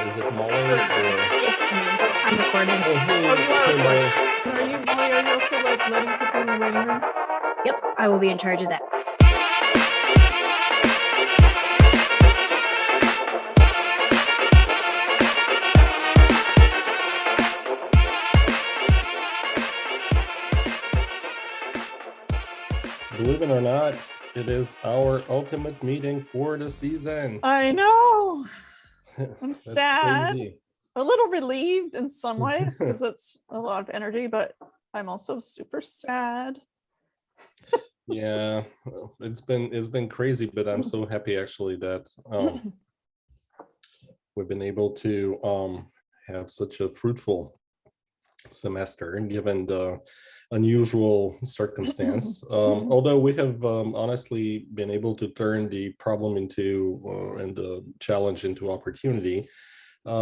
Is it Molly or? It's me. I'm recording. Oh, hey, Oh, you are hey, Molly. recording. Are you, Molly, are you also like letting people in the waiting room? Yep, I will be in charge of that. Believe it or not, it is our ultimate meeting for the season. I know. I'm That's sad. crazy. A little relieved in some ways because it's a lot of energy, but I'm also super sad. Yeah, well, it's been crazy, but I'm so happy actually that we've been able to have such a fruitful semester given the unusual circumstance. Although we have honestly been able to turn the problem into and the challenge into opportunity,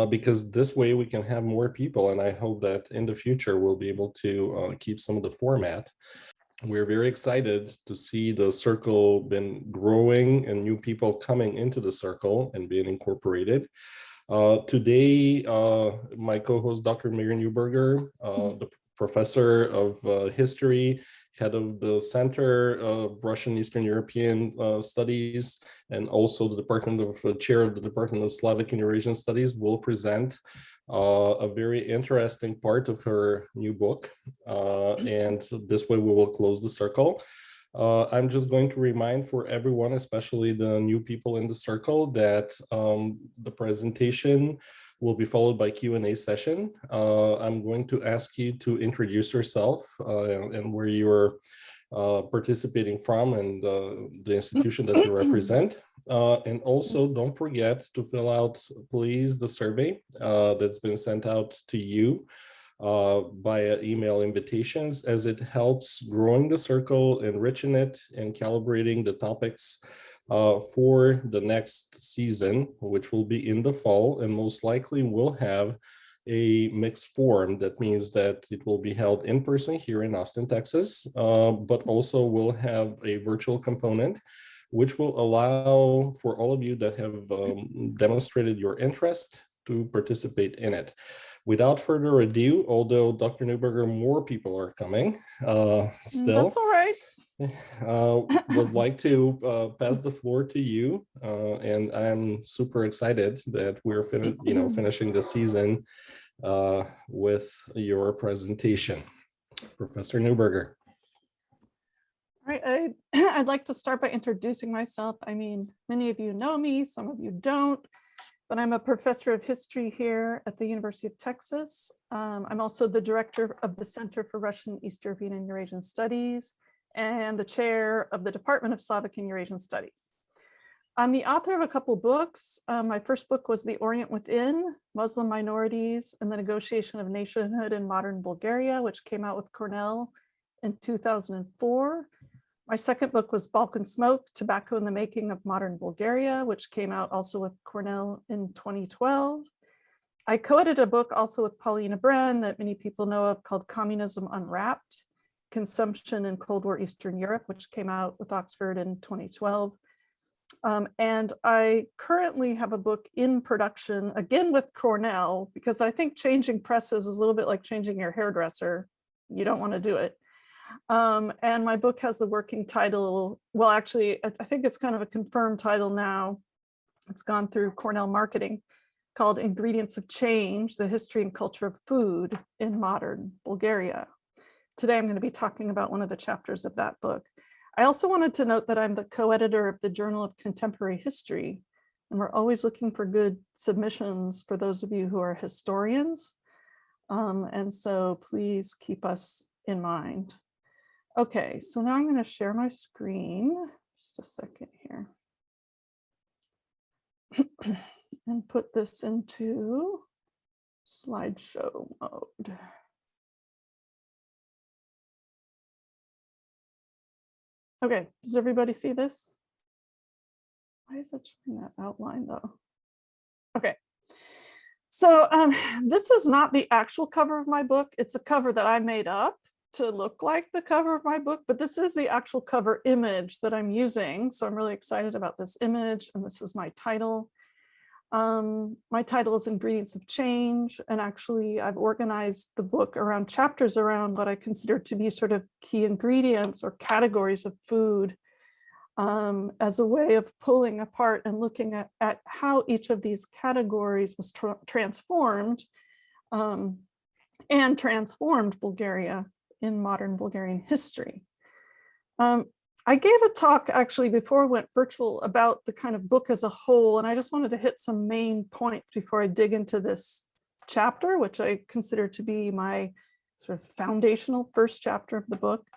because this way we can have more people, and I hope that in the future we'll be able to keep some of the format. We're very excited to see the circle been growing and new people coming into the circle and being incorporated. Today, my co-host, Dr. Mary Neuburger, the professor of history, head of the Center of Russian Eastern European Studies, and also the chair of the Department of Slavic and Eurasian Studies, will present a very interesting part of her new book. And this way we will close the circle. I'm just going to remind for everyone, especially the new people in the circle, that the presentation will be followed by Q&A session. I'm going to ask you to introduce yourself and where you're participating from and the institution that you represent. And also don't forget to fill out, please, the survey that's been sent out to you via email invitations, as it helps growing the circle, enriching it, and calibrating the topics for the next season, which will be in the fall, and most likely will have a mixed form. That means that it will be held in person here in Austin, Texas, but also will have a virtual component, which will allow for all of you that have demonstrated your interest to participate in it. Without further ado, although Dr. Neuburger, more people are coming still. That's all right. Would like to pass the floor to you, and I'm super excited that we're finishing the season with your presentation, Professor Neuburger. All right, I'd like to start by introducing myself. I mean, many of you know me, some of you don't, but I'm a professor of history here at the University of Texas. I'm also the director of the Center for Russian, East European, and Eurasian Studies, and the chair of the Department of Slavic and Eurasian Studies. I'm the author of a couple books. My first book was The Orient Within, Muslim Minorities and the Negotiation of Nationhood in Modern Bulgaria, which came out with Cornell in 2004. My second book was Balkan Smoke, Tobacco in the Making of Modern Bulgaria, which came out also with Cornell in 2012. I co-edited a book also with Paulina Bren that many people know of called Communism Unwrapped, Consumption in Cold War Eastern Europe, which came out with Oxford in 2012. And I currently have a book in production, again with Cornell, because I think changing presses is a little bit like changing your hairdresser. You don't want to do it. And my book has the working title, well, actually, I think it's kind of a confirmed title now. It's gone through Cornell marketing, called Ingredients of Change, the History and Culture of Food in Modern Bulgaria. Today, I'm going to be talking about one of the chapters of that book. I also wanted to note that I'm the co-editor of the Journal of Contemporary History, and we're always looking for good submissions for those of you who are historians. And so please keep us in mind. Okay, so now I'm going to share my screen. Just a second here. And put this into slideshow mode. Okay, does everybody see this? Why is it showing that outline though? Okay, so this is not the actual cover of my book. It's a cover that I made up to look like the cover of my book, but this is the actual cover image that I'm using. So I'm really excited about this image, and this is my title. My title is Ingredients of Change, and actually I've organized the book around chapters around what I consider to be sort of key ingredients or categories of food, as a way of pulling apart and looking at how each of these categories was transformed and transformed Bulgaria in modern Bulgarian history. I gave a talk actually before I went virtual about the kind of book as a whole, and I just wanted to hit some main points before I dig into this chapter, which I consider to be my sort of foundational first chapter of the book.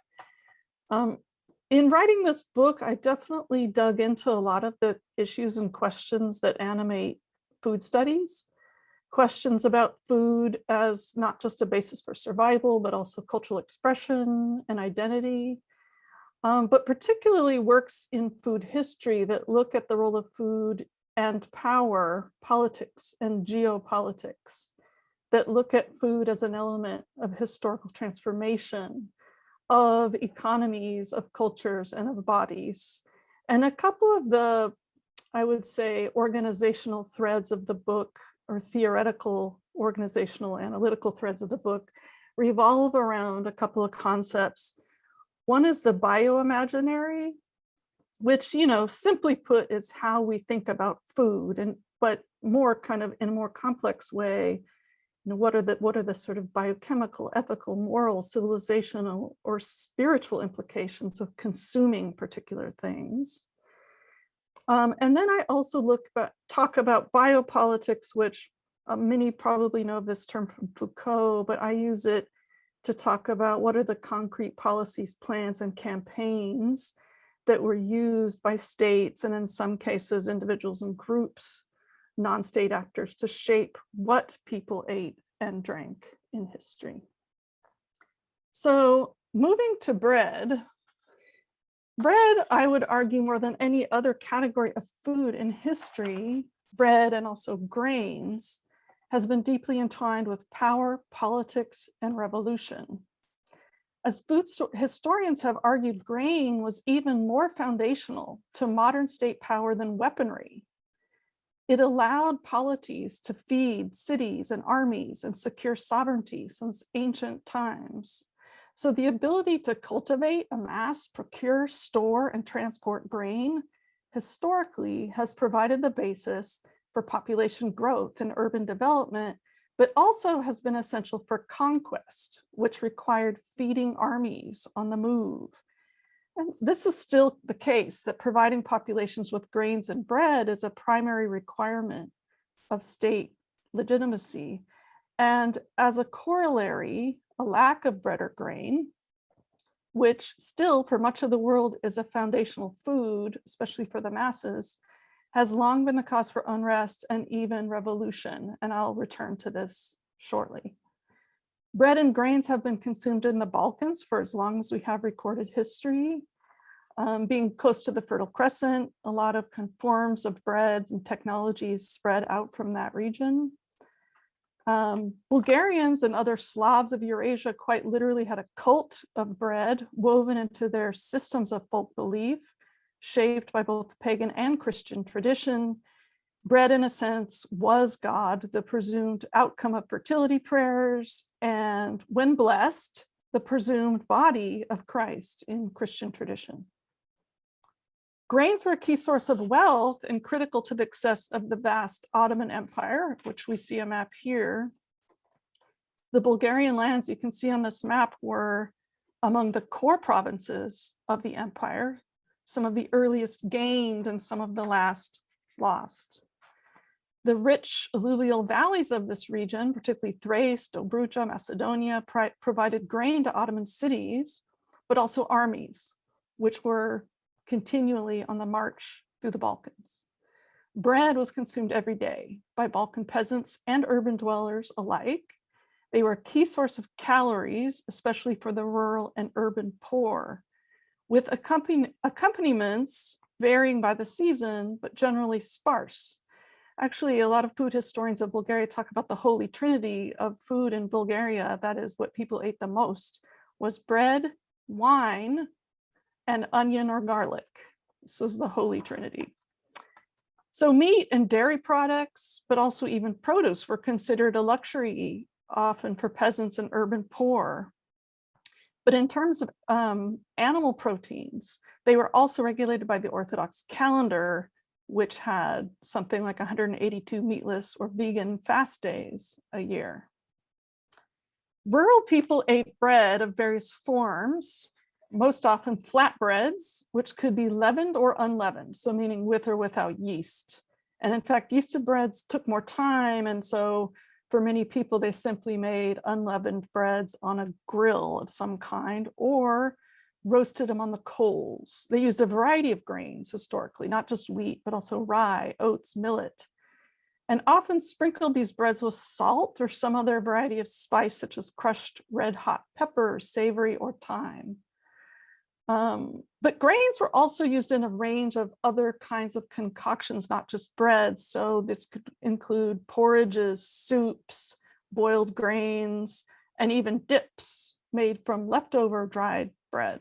In writing this book, I definitely dug into a lot of the issues and questions that animate food studies, questions about food as not just a basis for survival, but also cultural expression and identity. But particularly works in food history that look at the role of food and power, politics and geopolitics, that look at food as an element of historical transformation, of economies, of cultures, and of bodies. And a couple of the, I would say, organizational threads of the book, or theoretical organizational analytical threads of the book, revolve around a couple of concepts. One is the bioimaginary, which, simply put, is how we think about food, but more kind of in a more complex way. What are the sort of biochemical, ethical, moral, civilizational, or spiritual implications of consuming particular things? And then I also talk about biopolitics, which many probably know of this term from Foucault, but I use it to talk about what are the concrete policies, plans, and campaigns that were used by states, and in some cases, individuals and groups, non-state actors, to shape what people ate and drank in history. So moving to bread, I would argue, more than any other category of food in history, bread and also grains, has been deeply entwined with power, politics, and revolution. As food historians have argued, grain was even more foundational to modern state power than weaponry. It allowed polities to feed cities and armies and secure sovereignty since ancient times. So the ability to cultivate, amass, procure, store, and transport grain historically has provided the basis for population growth and urban development, but also has been essential for conquest, which required feeding armies on the move. And this is still the case, that providing populations with grains and bread is a primary requirement of state legitimacy. And as a corollary, a lack of bread or grain, which still for much of the world is a foundational food, especially for the masses, has long been the cause for unrest and even revolution, and I'll return to this shortly. Bread and grains have been consumed in the Balkans for as long as we have recorded history. Being close to the Fertile Crescent, a lot of forms of breads and technologies spread out from that region. Bulgarians and other Slavs of Eurasia quite literally had a cult of bread woven into their systems of folk belief, shaped by both pagan and Christian tradition. Bread, in a sense, was God, the presumed outcome of fertility prayers, and when blessed, the presumed body of Christ in Christian tradition. Grains were a key source of wealth and critical to the success of the vast Ottoman Empire, which we see a map here. The Bulgarian lands you can see on this map were among the core provinces of the empire, some of the earliest gained and some of the last lost. The rich alluvial valleys of this region, particularly Thrace, Dobruja, Macedonia, provided grain to Ottoman cities, but also armies, which were continually on the march through the Balkans. Bread was consumed every day by Balkan peasants and urban dwellers alike. They were a key source of calories, especially for the rural and urban poor, with accompaniments varying by the season, but generally sparse. Actually, a lot of food historians of Bulgaria talk about the holy trinity of food in Bulgaria. That is what people ate the most, was bread, wine, and onion or garlic. This was the holy trinity. So meat and dairy products, but also even produce, were considered a luxury, often for peasants and urban poor. But in terms of animal proteins, they were also regulated by the Orthodox calendar, which had something like 182 meatless or vegan fast days a year. Rural people ate bread of various forms, most often flatbreads, which could be leavened or unleavened, so meaning with or without yeast. And in fact, yeasted breads took more time, and so for many people, they simply made unleavened breads on a grill of some kind or roasted them on the coals. They used a variety of grains historically, not just wheat, but also rye, oats, millet, and often sprinkled these breads with salt or some other variety of spice, such as crushed red hot pepper, savory, or thyme. But grains were also used in a range of other kinds of concoctions, not just breads. So this could include porridges, soups, boiled grains, and even dips made from leftover dried bread.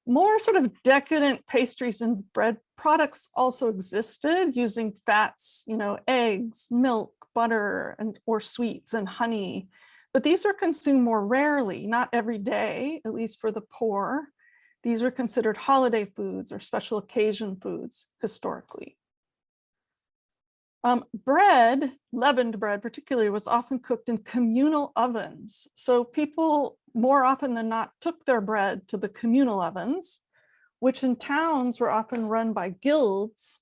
More sort of decadent pastries and bread products also existed using fats, eggs, milk, butter, or sweets and honey. But these were consumed more rarely, not every day, at least for the poor. These were considered holiday foods or special occasion foods historically. Bread, leavened bread particularly, was often cooked in communal ovens. So people more often than not took their bread to the communal ovens, which in towns were often run by guilds,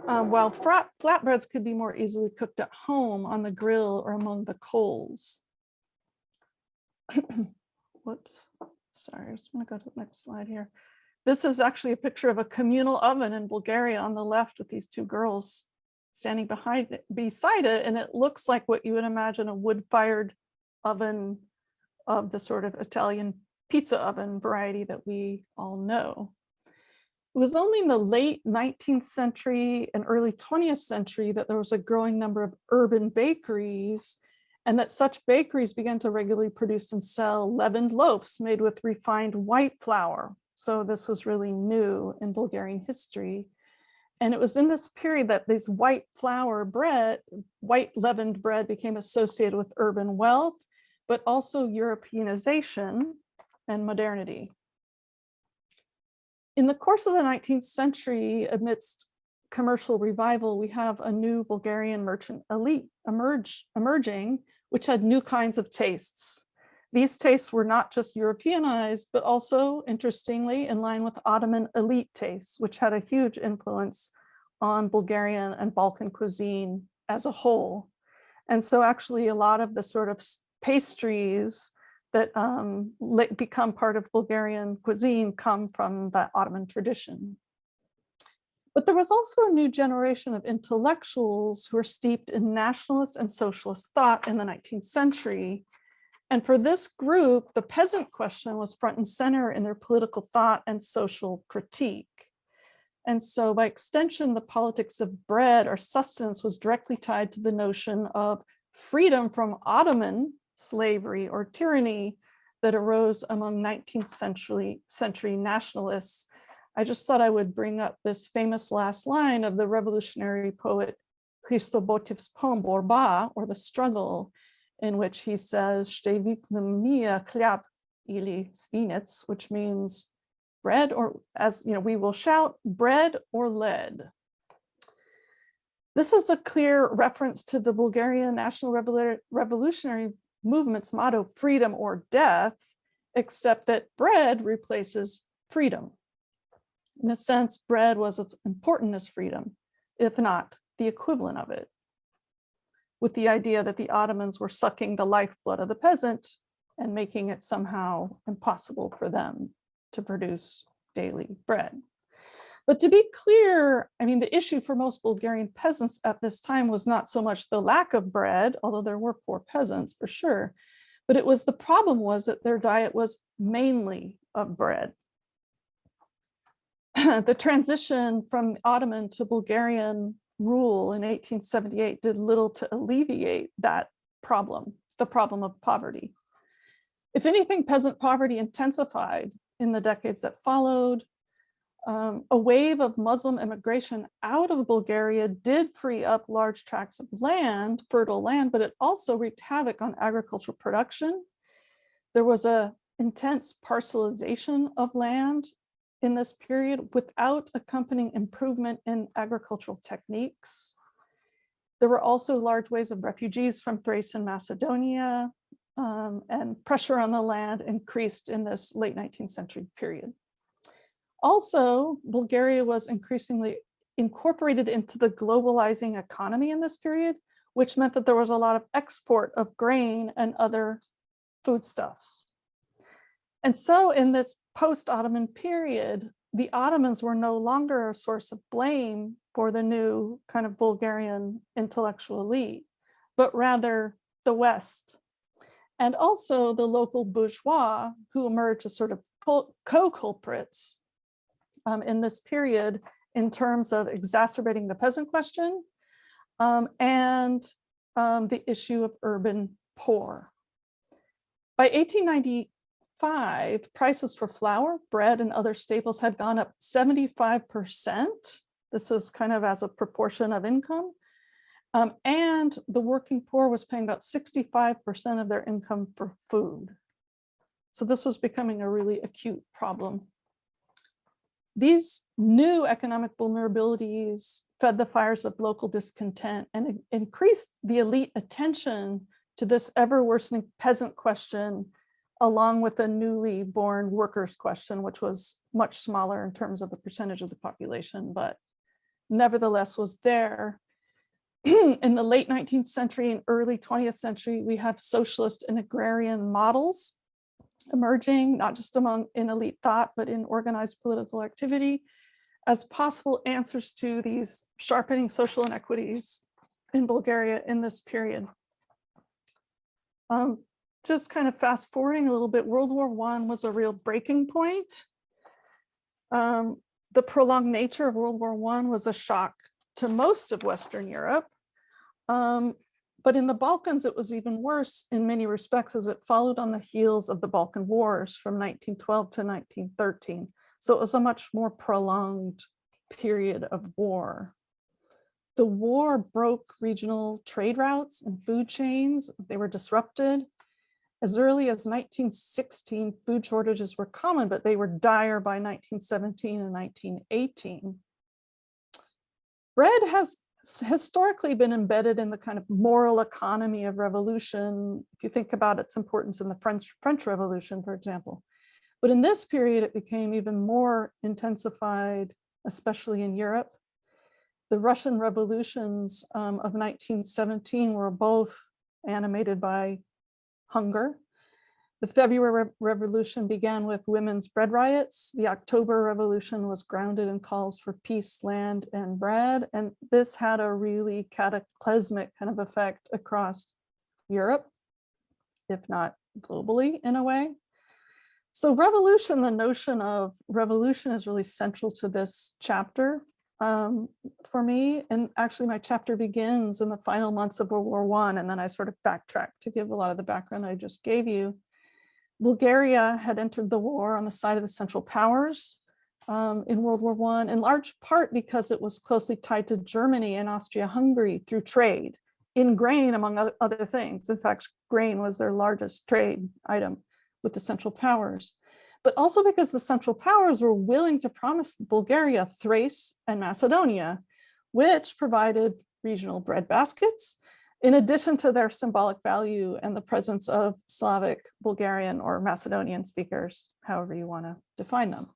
while flatbreads could be more easily cooked at home on the grill or among the coals. Whoops, sorry, I just want to go to the next slide here. This is actually a picture of a communal oven in Bulgaria on the left with these two girls standing beside it, and it looks like what you would imagine a wood-fired oven of the sort of Italian pizza oven variety that we all know. It was only in the late 19th century and early 20th century that there was a growing number of urban bakeries, and that such bakeries began to regularly produce and sell leavened loaves made with refined white flour. So this was really new in Bulgarian history. And it was in this period that these white leavened bread became associated with urban wealth, but also Europeanization and modernity. In the course of the 19th century, amidst commercial revival, we have a new Bulgarian merchant elite emerging, which had new kinds of tastes. These tastes were not just Europeanized, but also, interestingly, in line with Ottoman elite tastes, which had a huge influence on Bulgarian and Balkan cuisine as a whole. And so actually a lot of the sort of pastries that become part of Bulgarian cuisine come from that Ottoman tradition. But there was also a new generation of intellectuals who were steeped in nationalist and socialist thought in the 19th century. And for this group, the peasant question was front and center in their political thought and social critique. And so by extension, the politics of bread or sustenance was directly tied to the notion of freedom from Ottoman slavery or tyranny that arose among 19th century nationalists. I just thought I would bring up this famous last line of the revolutionary poet Hristo Botiv's poem Borba, or The Struggle, in which he says, "Ще викнем ние хляб или свинец," which means bread, or as you know, we will shout bread or lead. This is a clear reference to the Bulgarian National Revolutionary Movement's motto, freedom or death, except that bread replaces freedom. In a sense, bread was as important as freedom, if not the equivalent of it, with the idea that the Ottomans were sucking the lifeblood of the peasant and making it somehow impossible for them to produce daily bread. But to be clear, I mean, the issue for most Bulgarian peasants at this time was not so much the lack of bread, although there were poor peasants for sure, but it was the problem was that their diet was mainly of bread. The transition from Ottoman to Bulgarian rule in 1878 did little to alleviate that problem, the problem of poverty. If anything, peasant poverty intensified in the decades that followed. A wave of Muslim immigration out of Bulgaria did free up large tracts of land, fertile land, but it also wreaked havoc on agricultural production. There was a intense parcelization of land in this period without accompanying improvement in agricultural techniques. There were also large waves of refugees from Thrace and Macedonia, and pressure on the land increased in this late 19th century period. Also, Bulgaria was increasingly incorporated into the globalizing economy in this period, which meant that there was a lot of export of grain and other foodstuffs. And so in this post-Ottoman period, the Ottomans were no longer a source of blame for the new kind of Bulgarian intellectual elite, but rather the West. And also the local bourgeois who emerged as sort of co-culprits in this period in terms of exacerbating the peasant question and the issue of urban poor. By 1895, prices for flour, bread, and other staples had gone up 75%. This is kind of as a proportion of income. And the working poor was paying about 65% of their income for food. So this was becoming a really acute problem. These new economic vulnerabilities fed the fires of local discontent and increased the elite attention to this ever worsening peasant question, along with the newly born workers question, which was much smaller in terms of the percentage of the population, but nevertheless was there. In the late 19th century and early 20th century, we have socialist and agrarian models emerging, not just in elite thought, but in organized political activity, as possible answers to these sharpening social inequities in Bulgaria in this period. Just kind of fast forwarding a little bit, World War I was a real breaking point. The prolonged nature of World War I was a shock to most of Western Europe. But in the Balkans, it was even worse in many respects, as it followed on the heels of the Balkan Wars from 1912 to 1913. So it was a much more prolonged period of war. The war broke regional trade routes and food chains. They were disrupted. As early as 1916, food shortages were common, but they were dire by 1917 and 1918. Bread has historically been embedded in the kind of moral economy of revolution, if you think about its importance in the French Revolution, for example. But in this period, it became even more intensified, especially in Europe. The Russian revolutions of 1917 were both animated by hunger. The February Revolution began with women's bread riots. The October Revolution was grounded in calls for peace, land, and bread. And this had a really cataclysmic kind of effect across Europe, if not globally in a way. So revolution, the notion of revolution is really central to this chapter for me. And actually my chapter begins in the final months of World War I, and then I sort of backtrack to give a lot of the background I just gave you. Bulgaria had entered the war on the side of the Central Powers in World War I, in large part because it was closely tied to Germany and Austria-Hungary through trade in grain, among other things. In fact, grain was their largest trade item with the Central Powers, but also because the Central Powers were willing to promise Bulgaria Thrace and Macedonia, which provided regional bread baskets, in addition to their symbolic value and the presence of Slavic, Bulgarian, or Macedonian speakers, however you want to define them.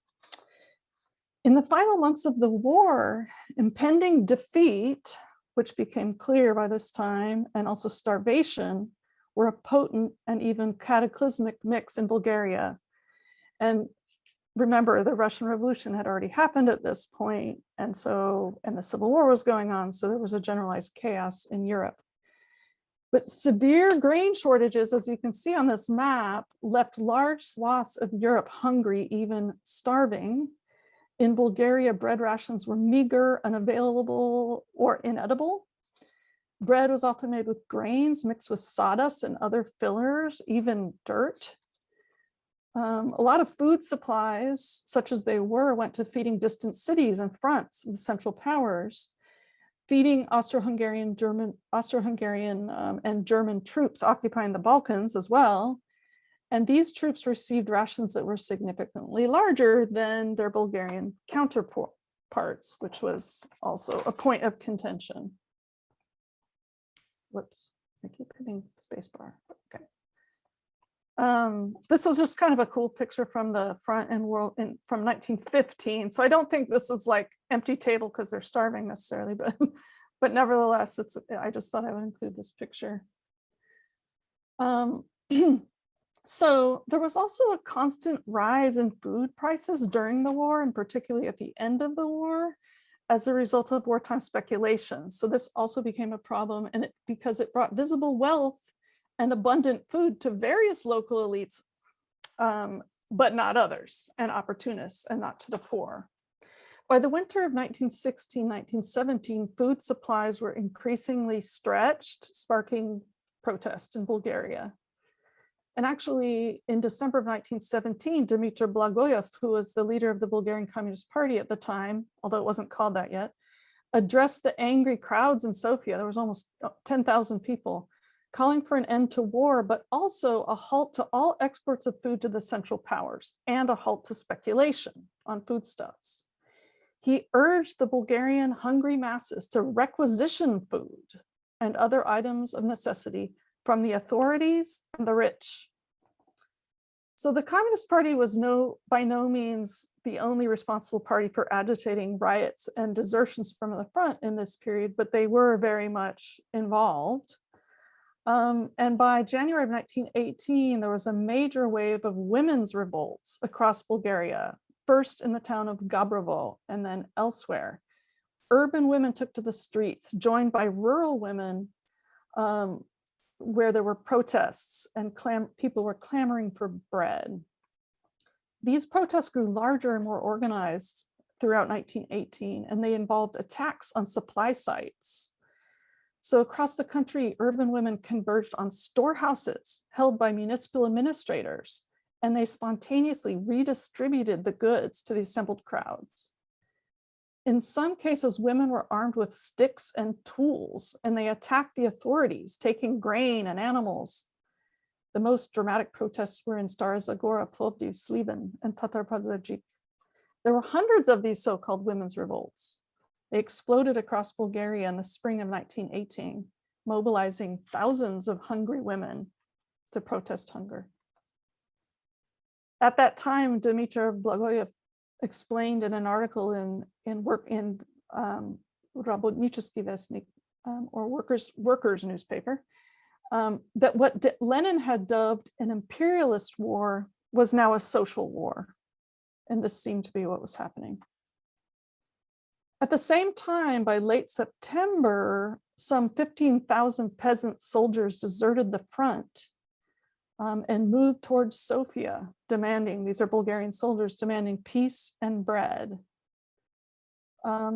In the final months of the war, impending defeat, which became clear by this time, and also starvation, were a potent and even cataclysmic mix in Bulgaria. And remember, the Russian Revolution had already happened at this point, and the Civil War was going on, so there was a generalized chaos in Europe. But severe grain shortages, as you can see on this map, left large swaths of Europe hungry, even starving. In Bulgaria, bread rations were meager, unavailable, or inedible. Bread was often made with grains mixed with sawdust and other fillers, even dirt. A lot of food supplies, such as they were, went to feeding distant cities and fronts of the Central Powers, feeding Austro-Hungarian, and German troops occupying the Balkans as well. And these troops received rations that were significantly larger than their Bulgarian counterparts, which was also a point of contention. Whoops, I keep hitting the space bar. Okay. This is just kind of a cool picture from the front and from 1915. So I don't think this is like empty table because they're starving necessarily, but nevertheless, I just thought I would include this picture. So there was also a constant rise in food prices during the war, and particularly at the end of the war, as a result of wartime speculation. So this also became a problem, and because it brought visible wealth and abundant food to various local elites, but not others, and opportunists, and not to the poor. By the winter of 1916-1917, food supplies were increasingly stretched, sparking protests in Bulgaria. And actually, in December of 1917, Dmitry Blagoyev, who was the leader of the Bulgarian Communist Party at the time, although it wasn't called that yet, addressed the angry crowds in Sofia. There was almost 10,000 people, calling for an end to war, but also a halt to all exports of food to the Central Powers and a halt to speculation on foodstuffs. He urged the Bulgarian hungry masses to requisition food and other items of necessity from the authorities and the rich. So the Communist Party was by no means the only responsible party for agitating riots and desertions from the front in this period, but they were very much involved. And by January of 1918, there was a major wave of women's revolts across Bulgaria, first in the town of Gabrovo and then elsewhere. Urban women took to the streets, joined by rural women, where there were protests and people were clamoring for bread. These protests grew larger and more organized throughout 1918, and they involved attacks on supply sites. So across the country, urban women converged on storehouses held by municipal administrators, and they spontaneously redistributed the goods to the assembled crowds. In some cases, women were armed with sticks and tools, and they attacked the authorities, taking grain and animals. The most dramatic protests were in Stara Zagora, Plovdiv, Sliven, and Tatar Pazarjik. There were hundreds of these so-called women's revolts. They exploded across Bulgaria in the spring of 1918, mobilizing thousands of hungry women to protest hunger. At that time, Dmitry Blagoyev explained in an article in Rabotnicheski Vestnik, or workers newspaper, that what Lenin had dubbed an imperialist war was now a social war. And this seemed to be what was happening. At the same time, by late September, some 15,000 peasant soldiers deserted the front and moved towards Sofia, these are Bulgarian soldiers, demanding peace and bread.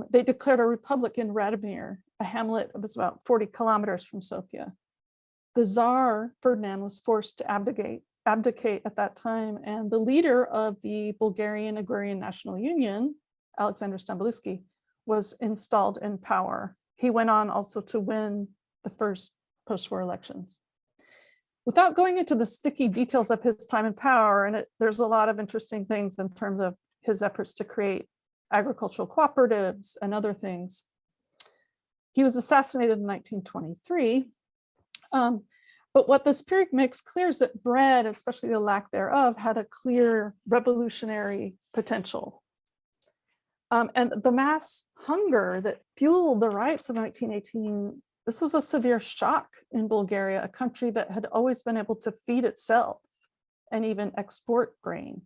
They declared a republic in Radomir, a hamlet that was about 40 kilometers from Sofia. The Tsar, Ferdinand, was forced to abdicate at that time, and the leader of the Bulgarian Agrarian National Union, Alexander Stambolijski, was installed in power. He went on also to win the first post-war elections. Without going into the sticky details of his time in power, and there's a lot of interesting things in terms of his efforts to create agricultural cooperatives and other things. He was assassinated in 1923. But what this period makes clear is that bread, especially the lack thereof, had a clear revolutionary potential. And the mass hunger that fueled the riots of 1918, this was a severe shock in Bulgaria, a country that had always been able to feed itself and even export grain.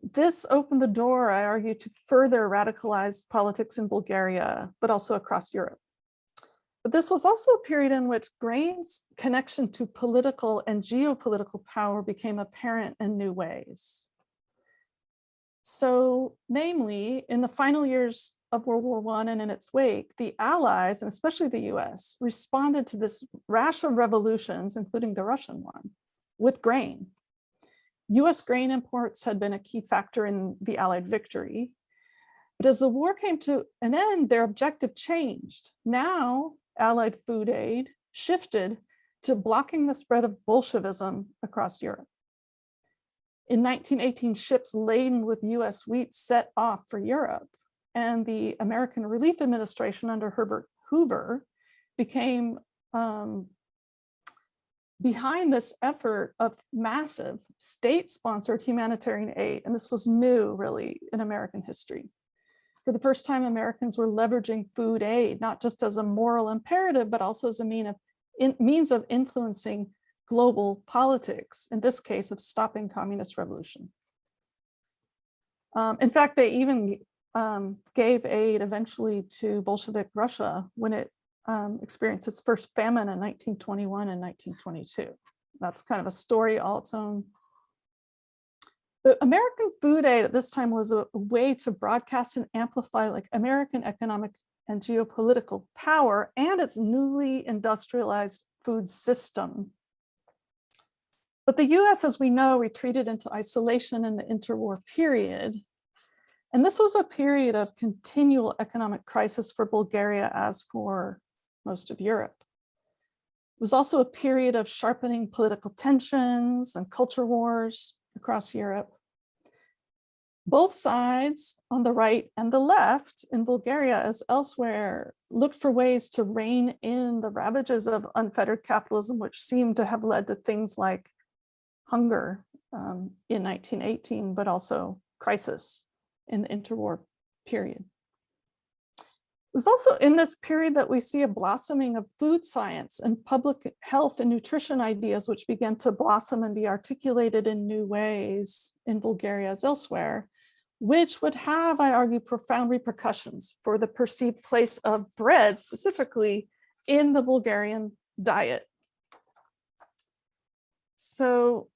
This opened the door, I argue, to further radicalized politics in Bulgaria, but also across Europe. But this was also a period in which grain's connection to political and geopolitical power became apparent in new ways. So, namely, in the final years of World War I and in its wake, the Allies, and especially the US, responded to this rash of revolutions, including the Russian one, with grain. US grain imports had been a key factor in the Allied victory. But as the war came to an end, their objective changed. Now, Allied food aid shifted to blocking the spread of Bolshevism across Europe. In 1918, ships laden with US wheat set off for Europe, and the American Relief Administration under Herbert Hoover became behind this effort of massive state-sponsored humanitarian aid. And this was new, really, in American history. For the first time, Americans were leveraging food aid, not just as a moral imperative, but also as a means of influencing global politics, in this case of stopping communist revolution. In fact, they even gave aid eventually to Bolshevik Russia when it experienced its first famine in 1921 and 1922. That's kind of a story all its own. But American food aid at this time was a way to broadcast and amplify like American economic and geopolitical power and its newly industrialized food system. But the US, as we know, retreated into isolation in the interwar period. And this was a period of continual economic crisis for Bulgaria, as for most of Europe. It was also a period of sharpening political tensions and culture wars across Europe. Both sides, on the right and the left, in Bulgaria as elsewhere, looked for ways to rein in the ravages of unfettered capitalism, which seemed to have led to things like hunger in 1918, but also crisis in the interwar period. It was also in this period that we see a blossoming of food science and public health and nutrition ideas, which began to blossom and be articulated in new ways in Bulgaria as elsewhere, which would have, I argue, profound repercussions for the perceived place of bread, specifically in the Bulgarian diet. So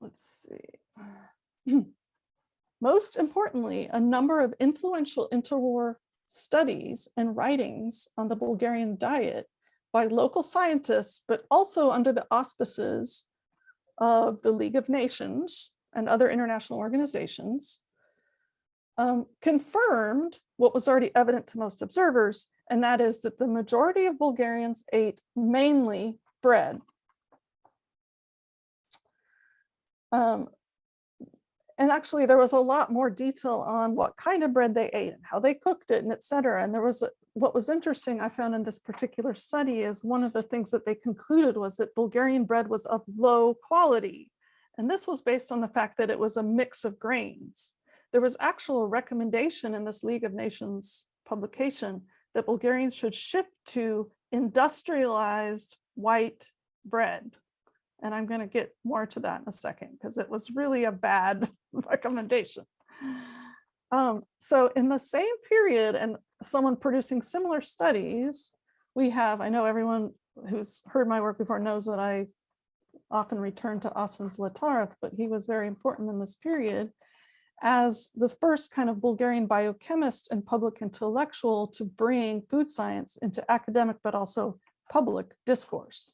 let's see. Most importantly, a number of influential interwar studies and writings on the Bulgarian diet by local scientists, but also under the auspices of the League of Nations and other international organizations, confirmed what was already evident to most observers, and that is that the majority of Bulgarians ate mainly bread. And actually, there was a lot more detail on what kind of bread they ate and how they cooked it, and et cetera. And there was what was interesting I found in this particular study is one of the things that they concluded was that Bulgarian bread was of low quality. And this was based on the fact that it was a mix of grains. There was actual recommendation in this League of Nations publication that Bulgarians should shift to industrialized white bread. And I'm going to get more to that in a second because it was really a bad recommendation. So in the same period, and someone producing similar studies, we have, I know everyone who's heard my work before knows that I often return to Asen Zlatarov, but he was very important in this period as the first kind of Bulgarian biochemist and public intellectual to bring food science into academic, but also public discourse.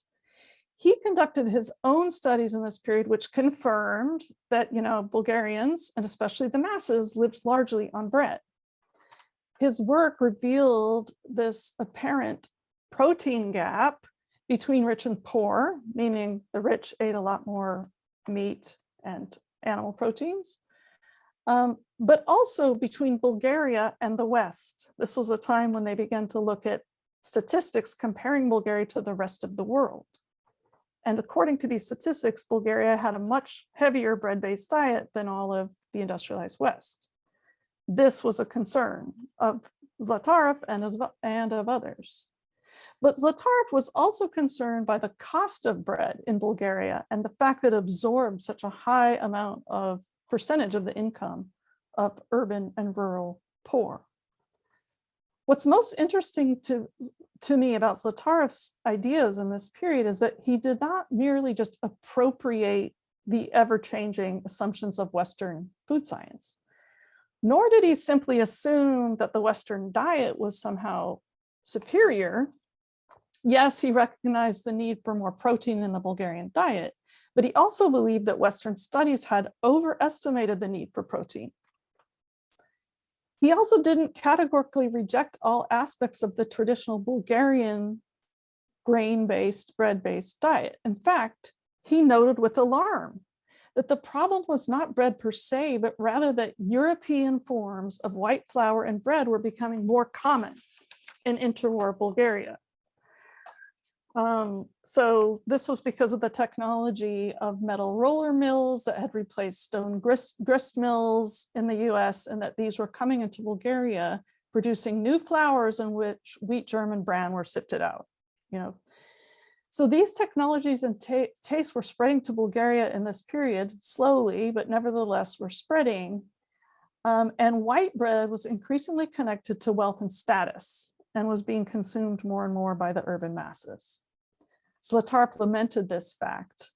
He conducted his own studies in this period, which confirmed that, Bulgarians, and especially the masses, lived largely on bread. His work revealed this apparent protein gap between rich and poor, meaning the rich ate a lot more meat and animal proteins, but also between Bulgaria and the West. This was a time when they began to look at statistics comparing Bulgaria to the rest of the world. And according to these statistics, Bulgaria had a much heavier bread-based diet than all of the industrialized West. This was a concern of Zlatarov and of others. But Zlatarov was also concerned by the cost of bread in Bulgaria and the fact that it absorbed such a high amount of percentage of the income of urban and rural poor. What's most interesting to me about Zlatarov's ideas in this period is that he did not merely just appropriate the ever-changing assumptions of Western food science, nor did he simply assume that the Western diet was somehow superior. Yes, he recognized the need for more protein in the Bulgarian diet, But he also believed that Western studies had overestimated the need for protein. He also didn't categorically reject all aspects of the traditional Bulgarian grain-based, bread-based diet. In fact, he noted with alarm that the problem was not bread per se, but rather that European forms of white flour and bread were becoming more common in interwar Bulgaria. So this was because of the technology of metal roller mills that had replaced stone grist mills in the US, and that these were coming into Bulgaria, producing new flours in which wheat, germ, and bran were sifted out. So these technologies and tastes were spreading to Bulgaria in this period, slowly, but nevertheless were spreading. And white bread was increasingly connected to wealth and status and was being consumed more and more by the urban masses. Zlatarov lamented this fact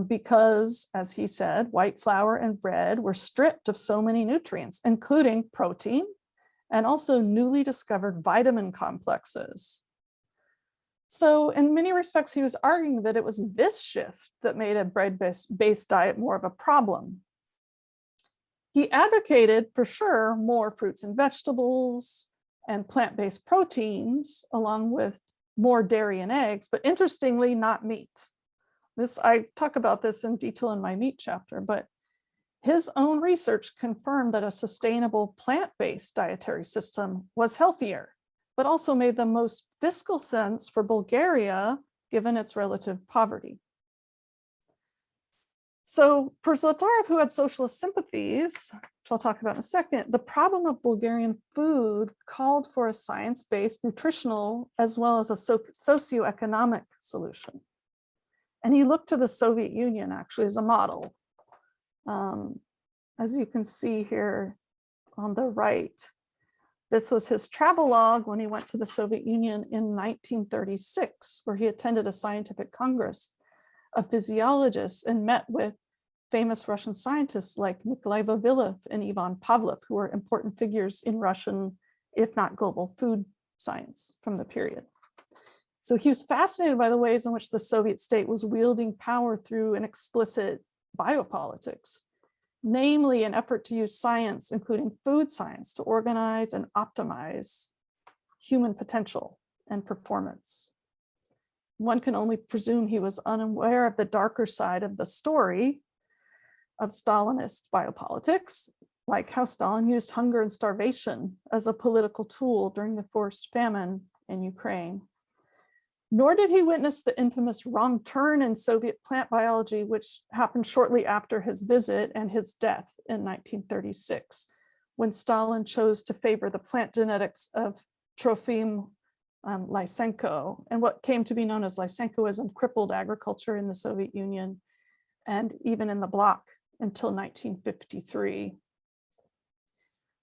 because, as he said, white flour and bread were stripped of so many nutrients, including protein and also newly discovered vitamin complexes. So in many respects, he was arguing that it was this shift that made a bread-based diet more of a problem. He advocated, for sure, more fruits and vegetables and plant-based proteins, along with more dairy and eggs, but interestingly, not meat. I talk about this in detail in my meat chapter, but his own research confirmed that a sustainable plant-based dietary system was healthier, but also made the most fiscal sense for Bulgaria, given its relative poverty. So for Zlatarov, who had socialist sympathies, which I'll talk about in a second, the problem of Bulgarian food called for a science-based nutritional as well as a socioeconomic solution. And he looked to the Soviet Union actually as a model. As you can see here on the right, this was his travelogue when he went to the Soviet Union in 1936, where he attended a scientific congress of physiologists and met with famous Russian scientists like Nikolai Vavilov and Ivan Pavlov, who were important figures in Russian, if not global, food science from the period. So he was fascinated by the ways in which the Soviet state was wielding power through an explicit biopolitics, namely an effort to use science, including food science, to organize and optimize human potential and performance. One can only presume he was unaware of the darker side of the story of Stalinist biopolitics, like how Stalin used hunger and starvation as a political tool during the forced famine in Ukraine. Nor did he witness the infamous wrong turn in Soviet plant biology, which happened shortly after his visit and his death in 1936, when Stalin chose to favor the plant genetics of Trofim Lysenko, and what came to be known as Lysenkoism crippled agriculture in the Soviet Union and even in the bloc until 1953.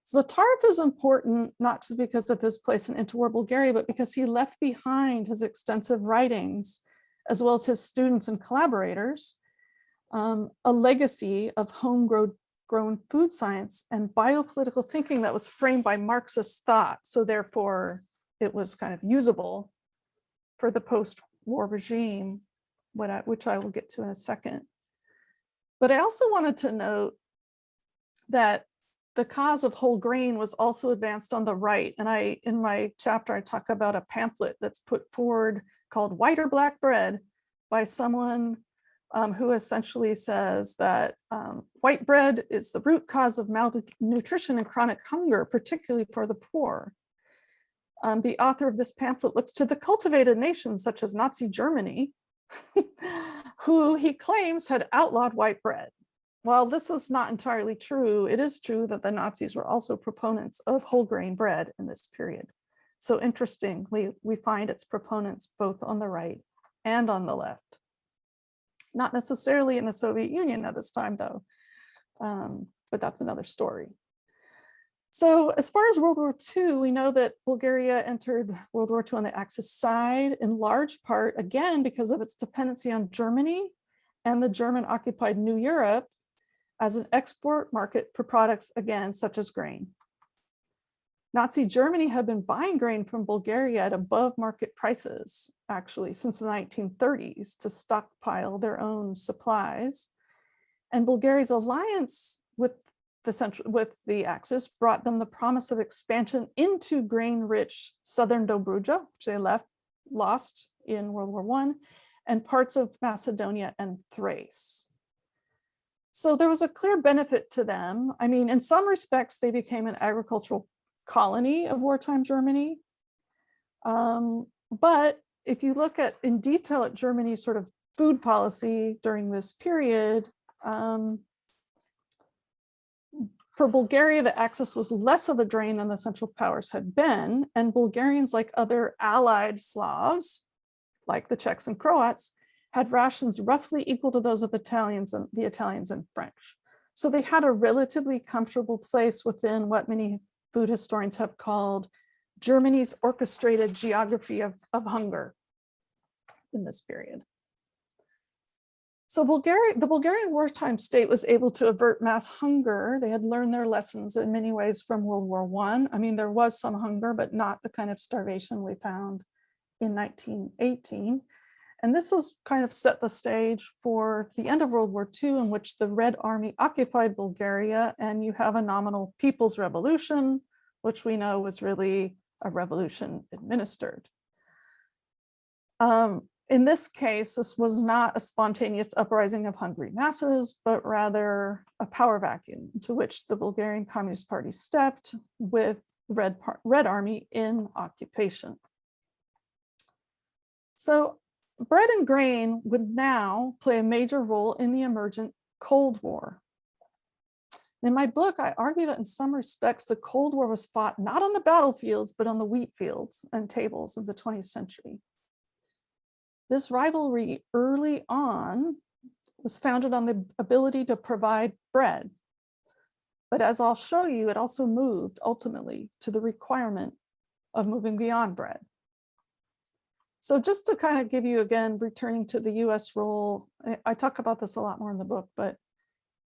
Zlatarov is important not just because of his place in interwar Bulgaria, but because he left behind his extensive writings, as well as his students and collaborators, a legacy of homegrown food science and biopolitical thinking that was framed by Marxist thought. So therefore, it was kind of usable for the post-war regime, which I will get to in a second. But I also wanted to note that the cause of whole grain was also advanced on the right. And in my chapter, I talk about a pamphlet that's put forward called White or Black Bread by someone who essentially says that white bread is the root cause of malnutrition and chronic hunger, particularly for the poor. The author of this pamphlet looks to the cultivated nations such as Nazi Germany, who he claims had outlawed white bread. While this is not entirely true, it is true that the Nazis were also proponents of whole grain bread in this period. So interestingly, we find its proponents both on the right and on the left. Not necessarily in the Soviet Union at this time though, but that's another story. So as far as World War II, we know that Bulgaria entered World War II on the Axis side, in large part, again, because of its dependency on Germany and the German-occupied New Europe as an export market for products, again, such as grain. Nazi Germany had been buying grain from Bulgaria at above market prices, actually, since the 1930s to stockpile their own supplies. And Bulgaria's alliance with the Axis brought them the promise of expansion into grain-rich southern Dobruja, which they lost in World War I, and parts of Macedonia and Thrace. So there was a clear benefit to them. I mean, in some respects, they became an agricultural colony of wartime Germany. But if you look at in detail at Germany's sort of food policy during this period, for Bulgaria, the Axis was less of a drain than the Central Powers had been, and Bulgarians, like other allied Slavs, like the Czechs and Croats, had rations roughly equal to those of the Italians and French. So they had a relatively comfortable place within what many food historians have called Germany's orchestrated geography of hunger in this period. So the Bulgarian wartime state was able to avert mass hunger. They had learned their lessons in many ways from World War I. I mean, there was some hunger, but not the kind of starvation we found in 1918. And this was kind of set the stage for the end of World War II, in which the Red Army occupied Bulgaria, and you have a nominal People's Revolution, which we know was really a revolution administered. In this case, this was not a spontaneous uprising of hungry masses, but rather a power vacuum into which the Bulgarian Communist Party stepped with the Red Army in occupation. So bread and grain would now play a major role in the emergent Cold War. In my book, I argue that in some respects, the Cold War was fought not on the battlefields, but on the wheat fields and tables of the 20th century. This rivalry early on was founded on the ability to provide bread. But as I'll show you, it also moved ultimately to the requirement of moving beyond bread. So just to kind of give you, again, returning to the US role, I talk about this a lot more in the book, but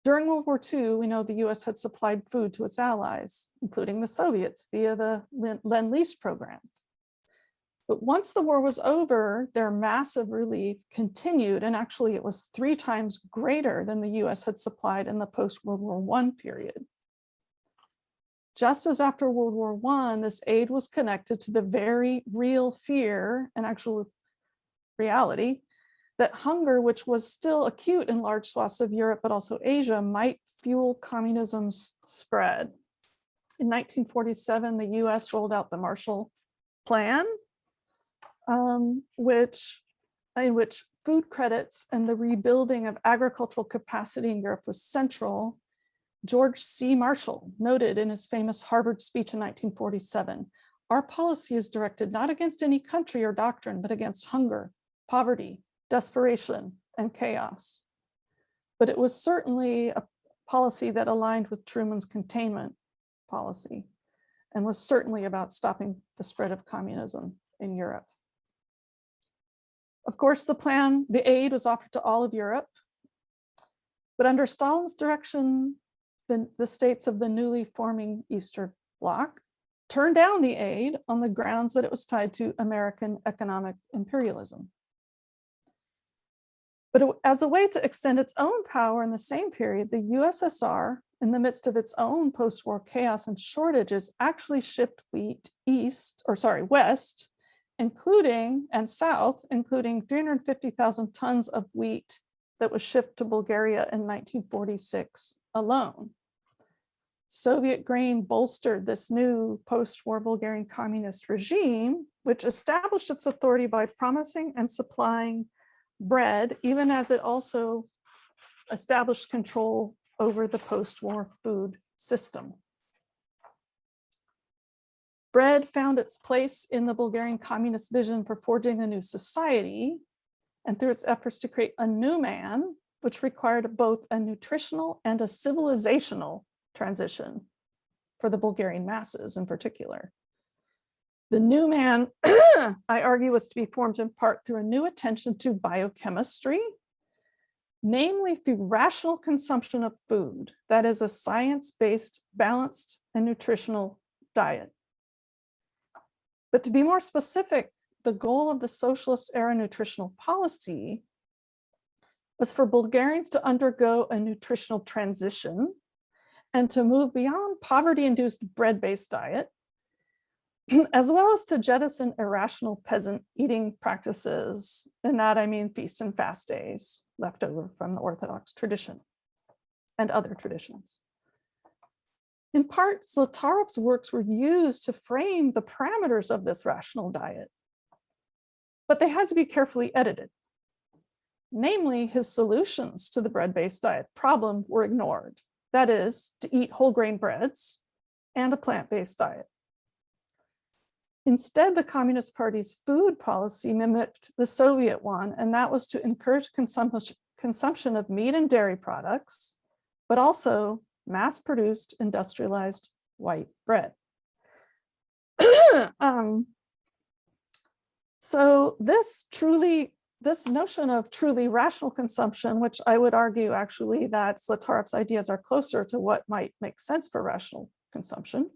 during World War II, we know the US had supplied food to its allies, including the Soviets via the Lend-Lease program. But once the war was over, their massive relief continued, and actually it was 3 times greater than the US had supplied in the post-World War I period. Just as after World War I, this aid was connected to the very real fear and actual reality that hunger, which was still acute in large swaths of Europe, but also Asia, might fuel communism's spread. In 1947, the US rolled out the Marshall Plan, in which food credits and the rebuilding of agricultural capacity in Europe was central. George C. Marshall noted in his famous Harvard speech in 1947, "Our policy is directed not against any country or doctrine, but against hunger, poverty, desperation, and chaos." But it was certainly a policy that aligned with Truman's containment policy and was certainly about stopping the spread of communism in Europe. Of course, the aid was offered to all of Europe, but under Stalin's direction, the states of the newly forming Eastern Bloc turned down the aid on the grounds that it was tied to American economic imperialism. But as a way to extend its own power in the same period, the USSR, in the midst of its own post-war chaos and shortages, actually shipped wheat west, and south, including 350,000 tons of wheat that was shipped to Bulgaria in 1946 alone. Soviet grain bolstered this new post-war Bulgarian communist regime, which established its authority by promising and supplying bread, even as it also established control over the post-war food system. Bread found its place in the Bulgarian communist vision for forging a new society, and through its efforts to create a new man, which required both a nutritional and a civilizational transition for the Bulgarian masses in particular. The new man, I argue, was to be formed in part through a new attention to biochemistry, namely through rational consumption of food, that is a science-based, balanced, and nutritional diet. But to be more specific, the goal of the socialist era nutritional policy was for Bulgarians to undergo a nutritional transition and to move beyond poverty-induced bread-based diet, as well as to jettison irrational peasant eating practices. And that I mean feast and fast days left over from the Orthodox tradition and other traditions. In part, Zlatarov's works were used to frame the parameters of this rational diet, but they had to be carefully edited. Namely, his solutions to the bread-based diet problem were ignored. That is, to eat whole grain breads and a plant-based diet. Instead, the Communist Party's food policy mimicked the Soviet one, and that was to encourage consumption of meat and dairy products, but also mass-produced industrialized white bread. So this notion of truly rational consumption, which I would argue actually that Zlatarov's ideas are closer to what might make sense for rational consumption,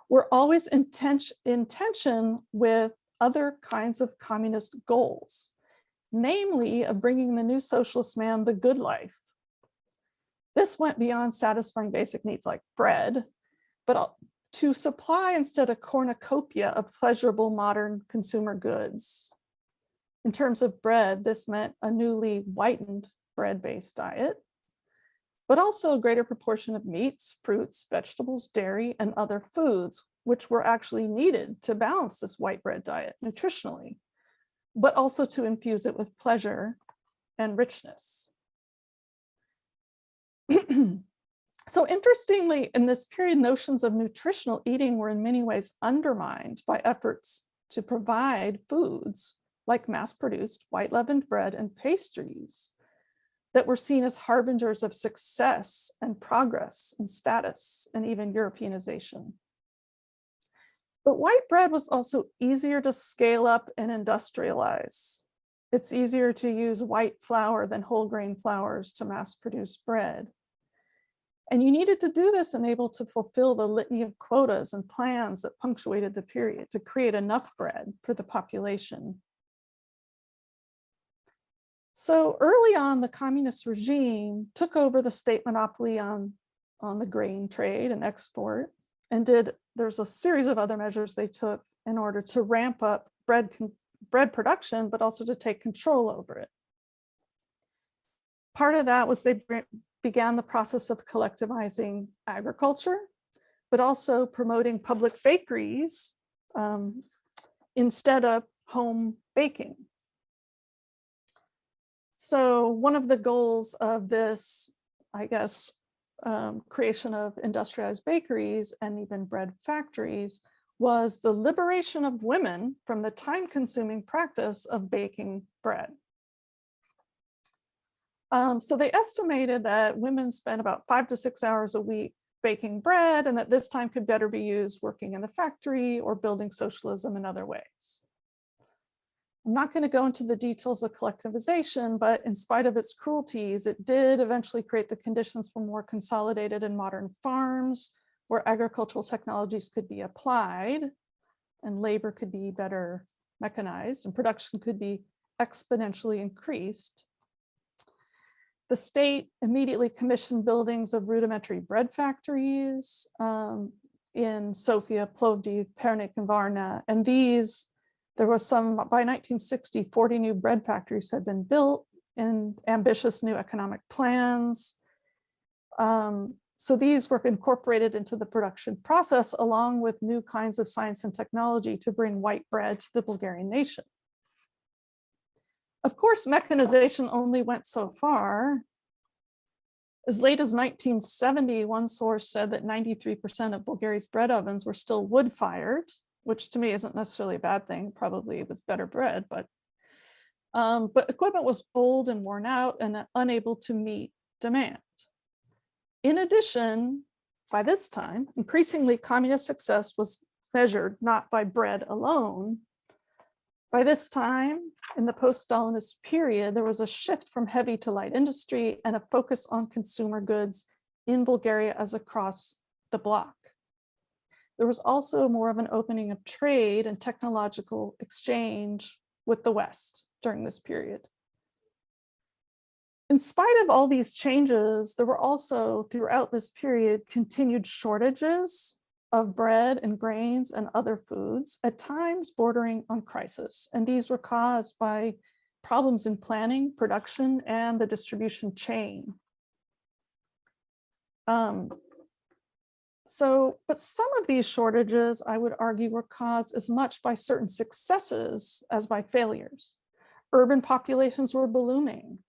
were always in tension with other kinds of communist goals, namely of bringing the new socialist man the good life. This went beyond satisfying basic needs like bread, but to supply instead a cornucopia of pleasurable modern consumer goods. In terms of bread, this meant a newly whitened bread-based diet, but also a greater proportion of meats, fruits, vegetables, dairy, and other foods, which were actually needed to balance this white bread diet nutritionally, but also to infuse it with pleasure and richness. So interestingly, in this period, notions of nutritional eating were in many ways undermined by efforts to provide foods like mass-produced white leavened bread and pastries that were seen as harbingers of success and progress and status and even Europeanization. But white bread was also easier to scale up and industrialize. It's easier to use white flour than whole grain flours to mass produce bread. And you needed to do this and able to fulfill the litany of quotas and plans that punctuated the period to create enough bread for the population. So early on, the communist regime took over the state monopoly on the grain trade and export, and there's a series of other measures they took in order to ramp up bread production, but also to take control over it. Part of that was they began the process of collectivizing agriculture, but also promoting public bakeries instead of home baking. So one of the goals of this, I guess, creation of industrialized bakeries and even bread factories was the liberation of women from the time-consuming practice of baking bread. So they estimated that women spent about 5 to 6 hours a week baking bread, and that this time could better be used working in the factory or building socialism in other ways. I'm not going to go into the details of collectivization, but in spite of its cruelties, it did eventually create the conditions for more consolidated and modern farms where agricultural technologies could be applied and labor could be better mechanized and production could be exponentially increased. The state immediately commissioned buildings of rudimentary bread factories in Sofia, Plovdiv, Pernik, and Varna. And there was some, by 1960, 40 new bread factories had been built in ambitious new economic plans. So these were incorporated into the production process along with new kinds of science and technology to bring white bread to the Bulgarian nation. Of course, mechanization only went so far. As late as 1970, one source said that 93% of Bulgaria's bread ovens were still wood-fired, which to me isn't necessarily a bad thing. Probably it was better bread, but equipment was old and worn out and unable to meet demand. In addition, by this time, increasingly communist success was measured not by bread alone. By this time, in the post-Stalinist period, there was a shift from heavy to light industry and a focus on consumer goods in Bulgaria as across the bloc. There was also more of an opening of trade and technological exchange with the West during this period. In spite of all these changes, there were also, throughout this period, continued shortages of bread and grains and other foods, at times bordering on crisis. And these were caused by problems in planning, production, and the distribution chain. But some of these shortages, I would argue, were caused as much by certain successes as by failures. Urban populations were ballooning,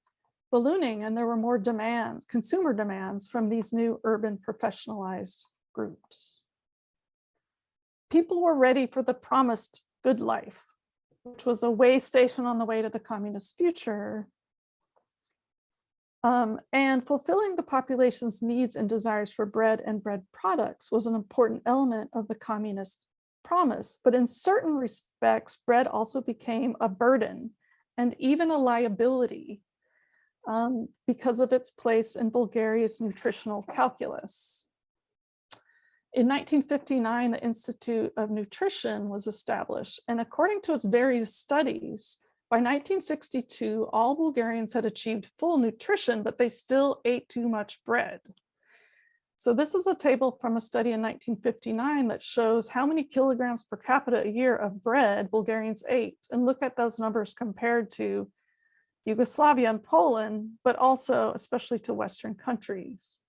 and there were more demands, consumer demands from these new urban professionalized groups. People were ready for the promised good life, which was a way station on the way to the communist future. And fulfilling the population's needs and desires for bread and bread products was an important element of the communist promise. But in certain respects, bread also became a burden and even a liability because of its place in Bulgaria's nutritional calculus. In 1959, the Institute of Nutrition was established, and according to its various studies, by 1962, all Bulgarians had achieved full nutrition, but they still ate too much bread. So this is a table from a study in 1959 that shows how many kilograms per capita a year of bread Bulgarians ate. And look at those numbers compared to Yugoslavia and Poland, but also especially to Western countries.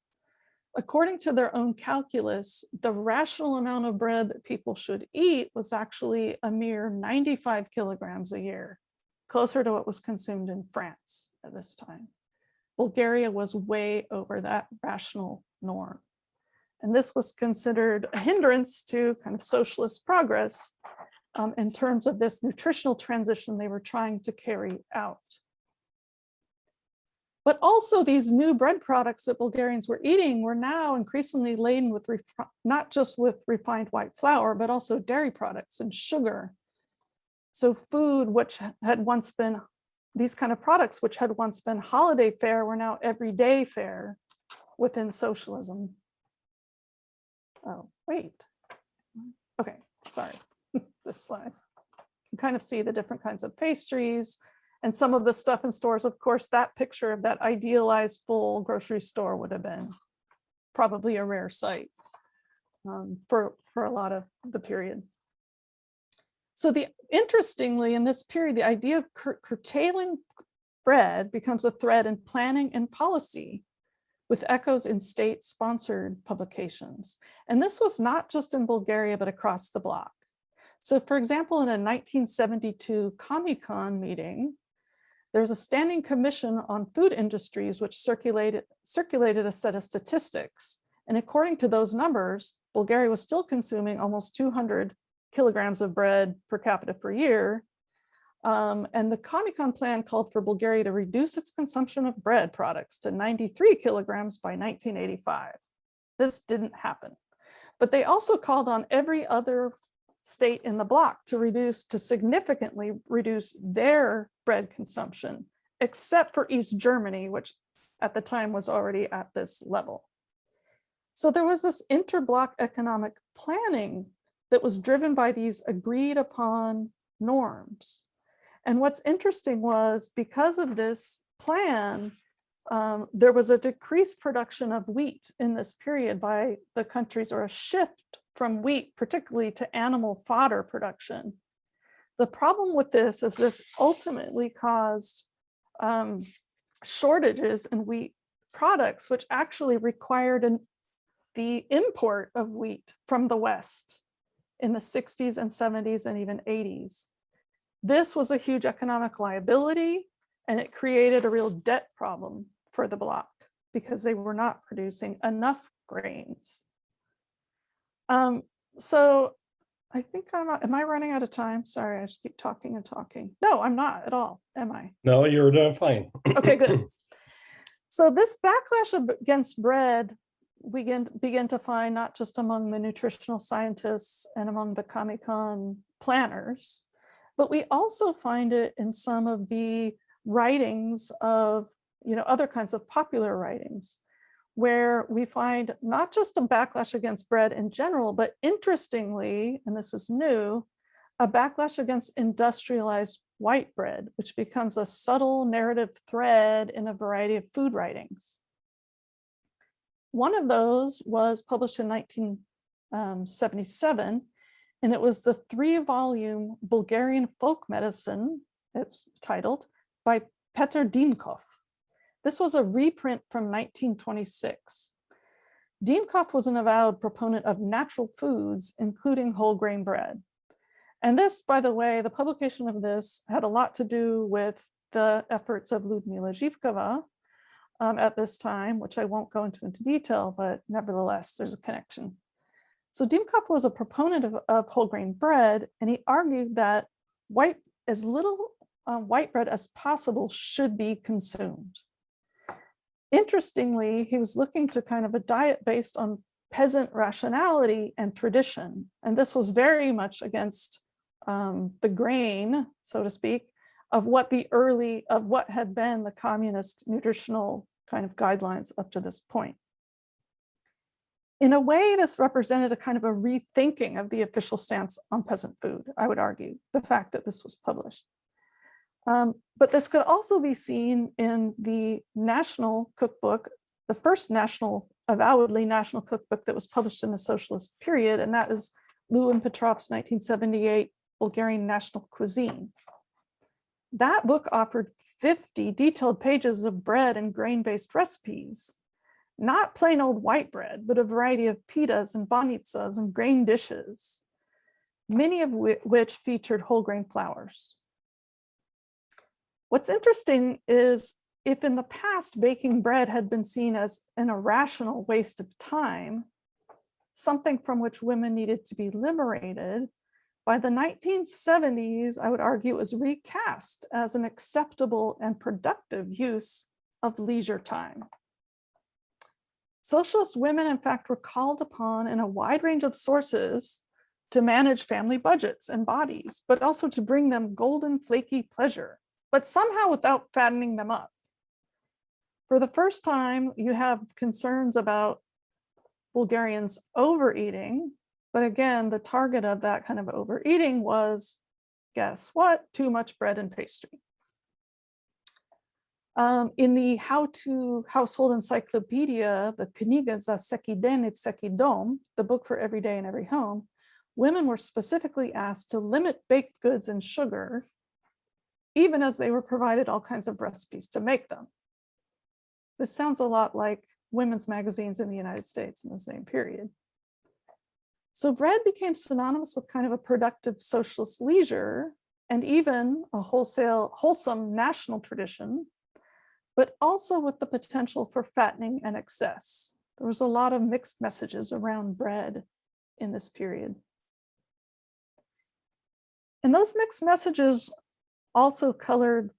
According to their own calculus, the rational amount of bread that people should eat was actually a mere 95 kilograms a year, closer to what was consumed in France at this time. Bulgaria was way over that rational norm. And this was considered a hindrance to kind of socialist progress in terms of this nutritional transition they were trying to carry out. But also these new bread products that Bulgarians were eating were now increasingly laden with not just with refined white flour, but also dairy products and sugar. So food, which had once been, these kind of products, which had once been holiday fare, were now everyday fare within socialism. Oh, wait. Okay, sorry, this slide. You kind of see the different kinds of pastries and some of the stuff in stores. Of course, that picture of that idealized full grocery store would have been probably a rare sight for a lot of the period. So interestingly, in this period, the idea of curtailing bread becomes a thread in planning and policy, with echoes in state-sponsored publications. And this was not just in Bulgaria, but across the bloc. So for example, in a 1972 Comecon meeting, there was a standing commission on food industries which circulated a set of statistics. And according to those numbers, Bulgaria was still consuming almost 200 kilograms of bread per capita per year. And the Comecon plan called for Bulgaria to reduce its consumption of bread products to 93 kilograms by 1985. This didn't happen. But they also called on every other state in the bloc to significantly reduce their bread consumption, except for East Germany, which at the time was already at this level. So there was this interbloc economic planning that was driven by these agreed upon norms. And what's interesting was, because of this plan, there was a decreased production of wheat in this period by the countries, or a shift from wheat, particularly to animal fodder production. The problem with this is this ultimately caused shortages in wheat products, which actually required the import of wheat from the West in the 60s and 70s and even 80s. This was a huge economic liability, and it created a real debt problem for the bloc because they were not producing enough grains. So I think am I running out of time? Sorry, I just keep talking and talking. No, I'm not at all, am I? No, you're doing fine. Okay, good. So this backlash against bread, we begin to find not just among the nutritional scientists and among the Comecon planners, but we also find it in some of the writings of, other kinds of popular writings. where we find not just a backlash against bread in general, but interestingly, and this is new, a backlash against industrialized white bread, which becomes a subtle narrative thread in a variety of food writings. One of those was published in 1977, and it was the 3-volume Bulgarian folk medicine, it's titled, by Petr Dimkov. This was a reprint from 1926. Dimkov was an avowed proponent of natural foods, including whole grain bread. And this, by the way, the publication of this had a lot to do with the efforts of Lyudmila Zhivkova at this time, which I won't go into detail, but nevertheless, there's a connection. So Dimkov was a proponent of whole grain bread, and he argued that as little white bread as possible should be consumed. Interestingly, he was looking to kind of a diet based on peasant rationality and tradition. And this was very much against the grain, so to speak, of what had been the communist nutritional kind of guidelines up to this point. In a way, this represented a kind of a rethinking of the official stance on peasant food, I would argue, the fact that this was published. But this could also be seen in the national cookbook, the first avowedly national cookbook that was published in the socialist period, and that is Lewin Petrov's 1978 Bulgarian National Cuisine. That book offered 50 detailed pages of bread and grain-based recipes, not plain old white bread, but a variety of pitas and banitsas and grain dishes, many of which featured whole grain flours. What's interesting is if in the past baking bread had been seen as an irrational waste of time, something from which women needed to be liberated, by the 1970s, I would argue it was recast as an acceptable and productive use of leisure time. Socialist women, in fact, were called upon in a wide range of sources to manage family budgets and bodies, but also to bring them golden, flaky pleasure, but somehow without fattening them up. For the first time, you have concerns about Bulgarians overeating, but again, the target of that kind of overeating was, guess what? Too much bread and pastry. In the how-to household encyclopedia, the Kniga za всеки ден и всеки дом, the book for every day and every home, women were specifically asked to limit baked goods and sugar, even as they were provided all kinds of recipes to make them. This sounds a lot like women's magazines in the United States in the same period. So bread became synonymous with kind of a productive socialist leisure and even a wholesome national tradition, but also with the potential for fattening and excess. There was a lot of mixed messages around bread in this period. And those mixed messages also colored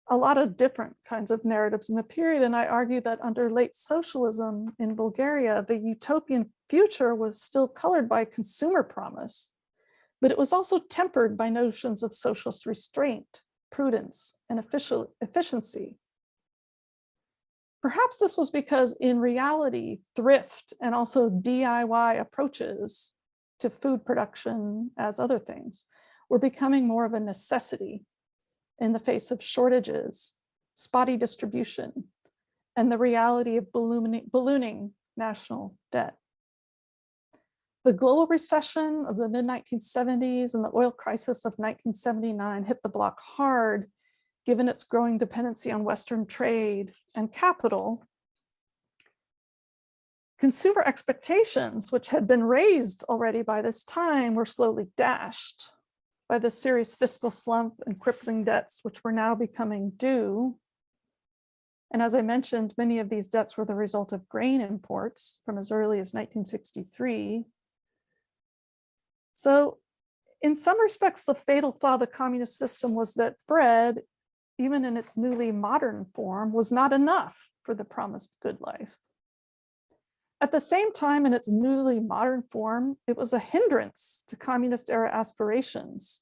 a lot of different kinds of narratives in the period. And I argue that under late socialism in Bulgaria, the utopian future was still colored by consumer promise, but it was also tempered by notions of socialist restraint, prudence, and efficiency. Perhaps this was because in reality, thrift and also DIY approaches to food production, as other things, were becoming more of a necessity in the face of shortages, spotty distribution, and the reality of ballooning national debt. The global recession of the mid-1970s and the oil crisis of 1979 hit the bloc hard, given its growing dependency on Western trade and capital. Consumer expectations, which had been raised already by this time, were slowly dashed by the serious fiscal slump and crippling debts, which were now becoming due. And as I mentioned, many of these debts were the result of grain imports from as early as 1963. So in some respects, the fatal flaw of the communist system was that bread, even in its newly modern form, was not enough for the promised good life. At the same time, in its newly modern form, it was a hindrance to communist era aspirations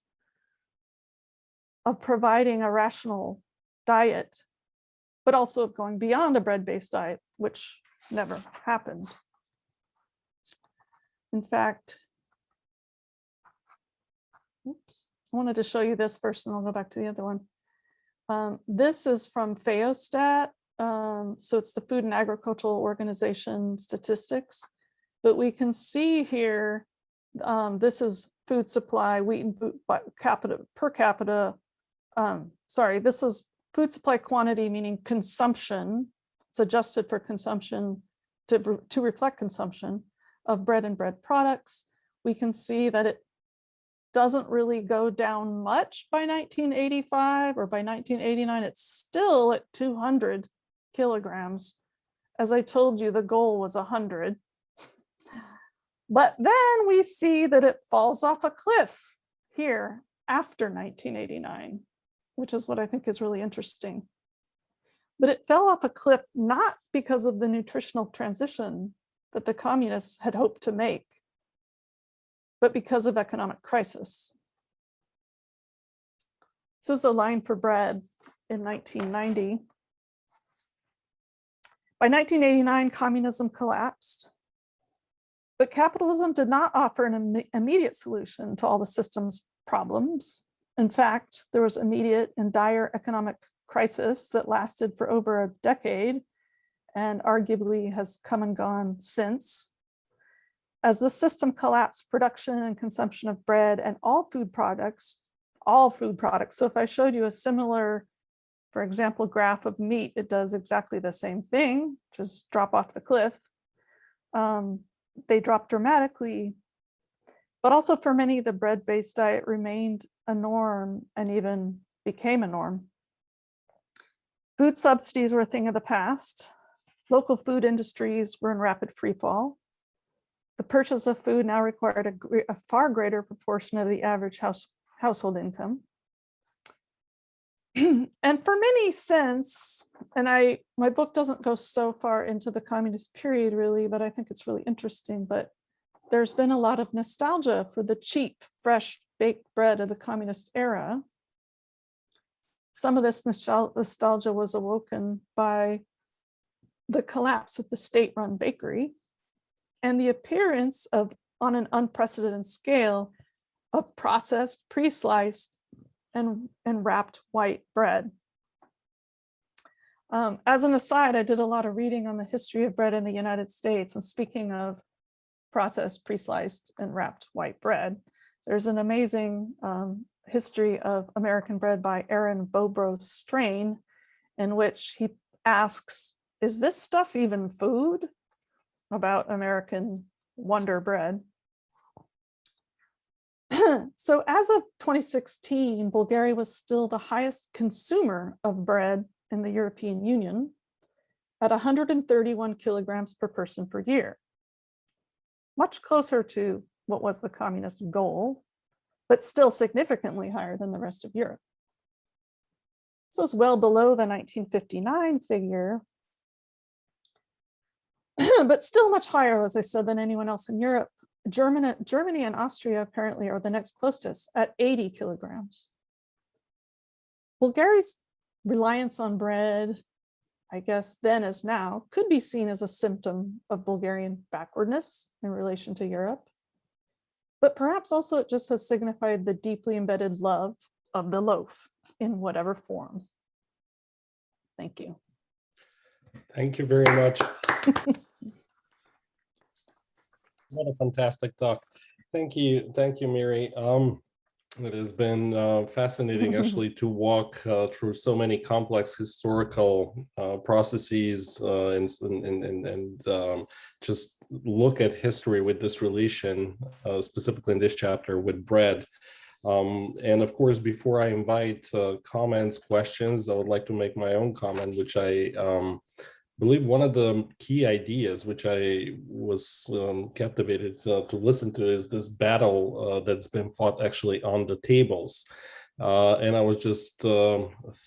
of providing a rational diet, but also of going beyond a bread-based diet, which never happened. In fact, oops, I wanted to show you this first and I'll go back to the other one. This is from Phaeostat. So it's the Food and Agricultural Organization statistics. But we can see here, this is food supply, wheat and food per capita. Sorry, this is food supply quantity, meaning consumption. It's adjusted for consumption to reflect consumption of bread and bread products. We can see that it doesn't really go down much by 1985 or by 1989. It's still at 200 kilograms. As I told you, the goal was 100. But then we see that it falls off a cliff here after 1989, which is what I think is really interesting. But it fell off a cliff not because of the nutritional transition that the communists had hoped to make, but because of economic crisis. This is a line for bread in 1990. By 1989, communism collapsed, but capitalism did not offer an immediate solution to all the system's problems. In fact, there was immediate and dire economic crisis that lasted for over a decade and arguably has come and gone since. As the system collapsed, production and consumption of bread and all food products. So if I showed you a similar, for example, graph of meat, it does exactly the same thing, just drop off the cliff. They dropped dramatically, but also for many, the bread-based diet remained a norm and even became a norm. Food subsidies were a thing of the past. Local food industries were in rapid freefall. The purchase of food now required a far greater proportion of the average household income. And for many since, and my book doesn't go so far into the communist period really, but I think it's really interesting, but there's been a lot of nostalgia for the cheap, fresh baked bread of the communist era. Some of this nostalgia was awoken by the collapse of the state-run bakery and the appearance of, on an unprecedented scale, of processed, pre-sliced, and wrapped white bread. As an aside, I did a lot of reading on the history of bread in the United States. And speaking of processed, pre-sliced, and wrapped white bread, there's an amazing history of American bread by Aaron Bobrow Strain, in which he asks, is this stuff even food? About American wonder bread. So as of 2016, Bulgaria was still the highest consumer of bread in the European Union at 131 kilograms per person per year. Much closer to what was the communist goal, but still significantly higher than the rest of Europe. So it's well below the 1959 figure, but still much higher, as I said, than anyone else in Europe. Germany and Austria apparently are the next closest at 80 kilograms. Bulgaria's reliance on bread, I guess then as now, could be seen as a symptom of Bulgarian backwardness in relation to Europe. But perhaps also it just has signified the deeply embedded love of the loaf in whatever form. Thank you. Thank you very much. What a fantastic talk. Thank you, Miri. It has been fascinating actually to walk through so many complex historical processes and just look at history with this relation, specifically in this chapter with bread. And of course, before I invite comments, questions, I would like to make my own comment, which I believe one of the key ideas which I was captivated to listen to is this battle that's been fought actually on the tables. And I was just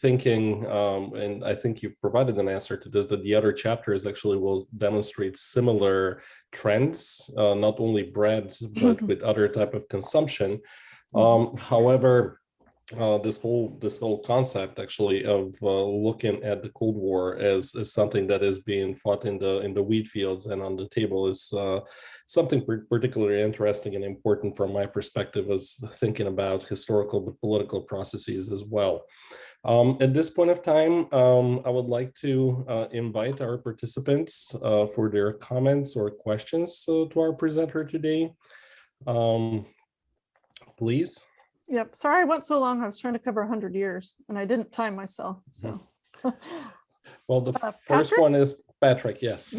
thinking, and I think you've provided an answer to this, that the other chapters actually will demonstrate similar trends, not only bread, but with other type of consumption. However, this whole concept actually of looking at the Cold War as something that is being fought in the wheat fields and on the table is something particularly interesting and important from my perspective as thinking about historical but political processes as well. At this point of time, I would like to invite our participants for their comments or questions to our presenter today. Please. Yep. Sorry I went so long. I was trying to cover 100 years and I didn't time myself. So, Well, the first Patrick? one is Patrick. Yes.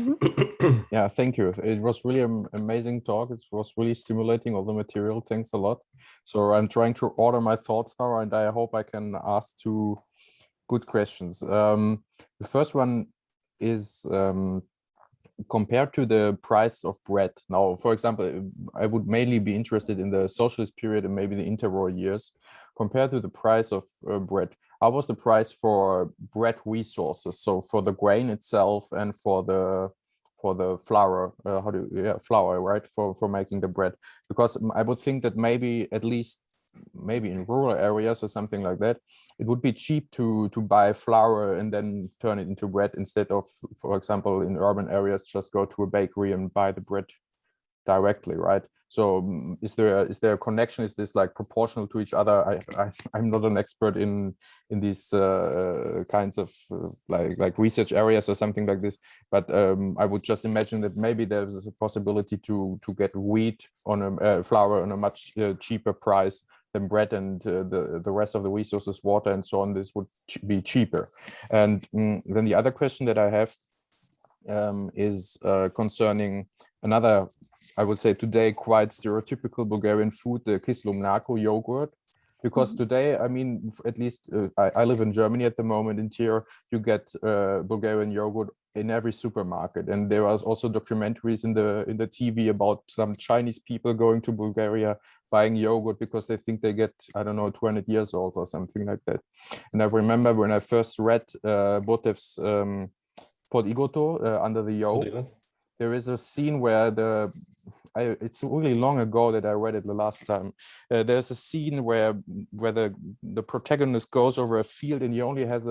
Yeah, thank you. It was really an amazing talk. It was really stimulating, all the material. Thanks a lot. So I'm trying to order my thoughts now, and I hope I can ask two good questions. The first one is compared to the price of bread. Now, for example, I would mainly be interested in the socialist period and maybe the interwar years. Compared to the price of bread, how was the price for bread resources? So for the grain itself and for the flour, flour, right? For making the bread, because I would think that maybe at least maybe in rural areas or something like that, it would be cheap to buy flour and then turn it into bread instead of, for example, in urban areas, just go to a bakery and buy the bread directly, right? So is there a connection? Is this like proportional to each other? I'm not an expert in these kinds of like research areas or something like this, but I would just imagine that maybe there's a possibility to get wheat on a flour on a much cheaper price than bread, and the rest of the resources, water and so on, this would be cheaper. And then the other question that I have is concerning another, I would say today, quite stereotypical Bulgarian food, the kislo mlako yogurt. Because today, I mean, at least I live in Germany at the moment, and here you get Bulgarian yogurt in every supermarket. And there was also documentaries in the TV about some Chinese people going to Bulgaria buying yogurt because they think they get, I don't know, 200 years old or something like that. And I remember when I first read Botev's Pod Igoto, Under the Yoke, there is a scene where it's really long ago that I read it the last time. There's a scene where the protagonist goes over a field and he only has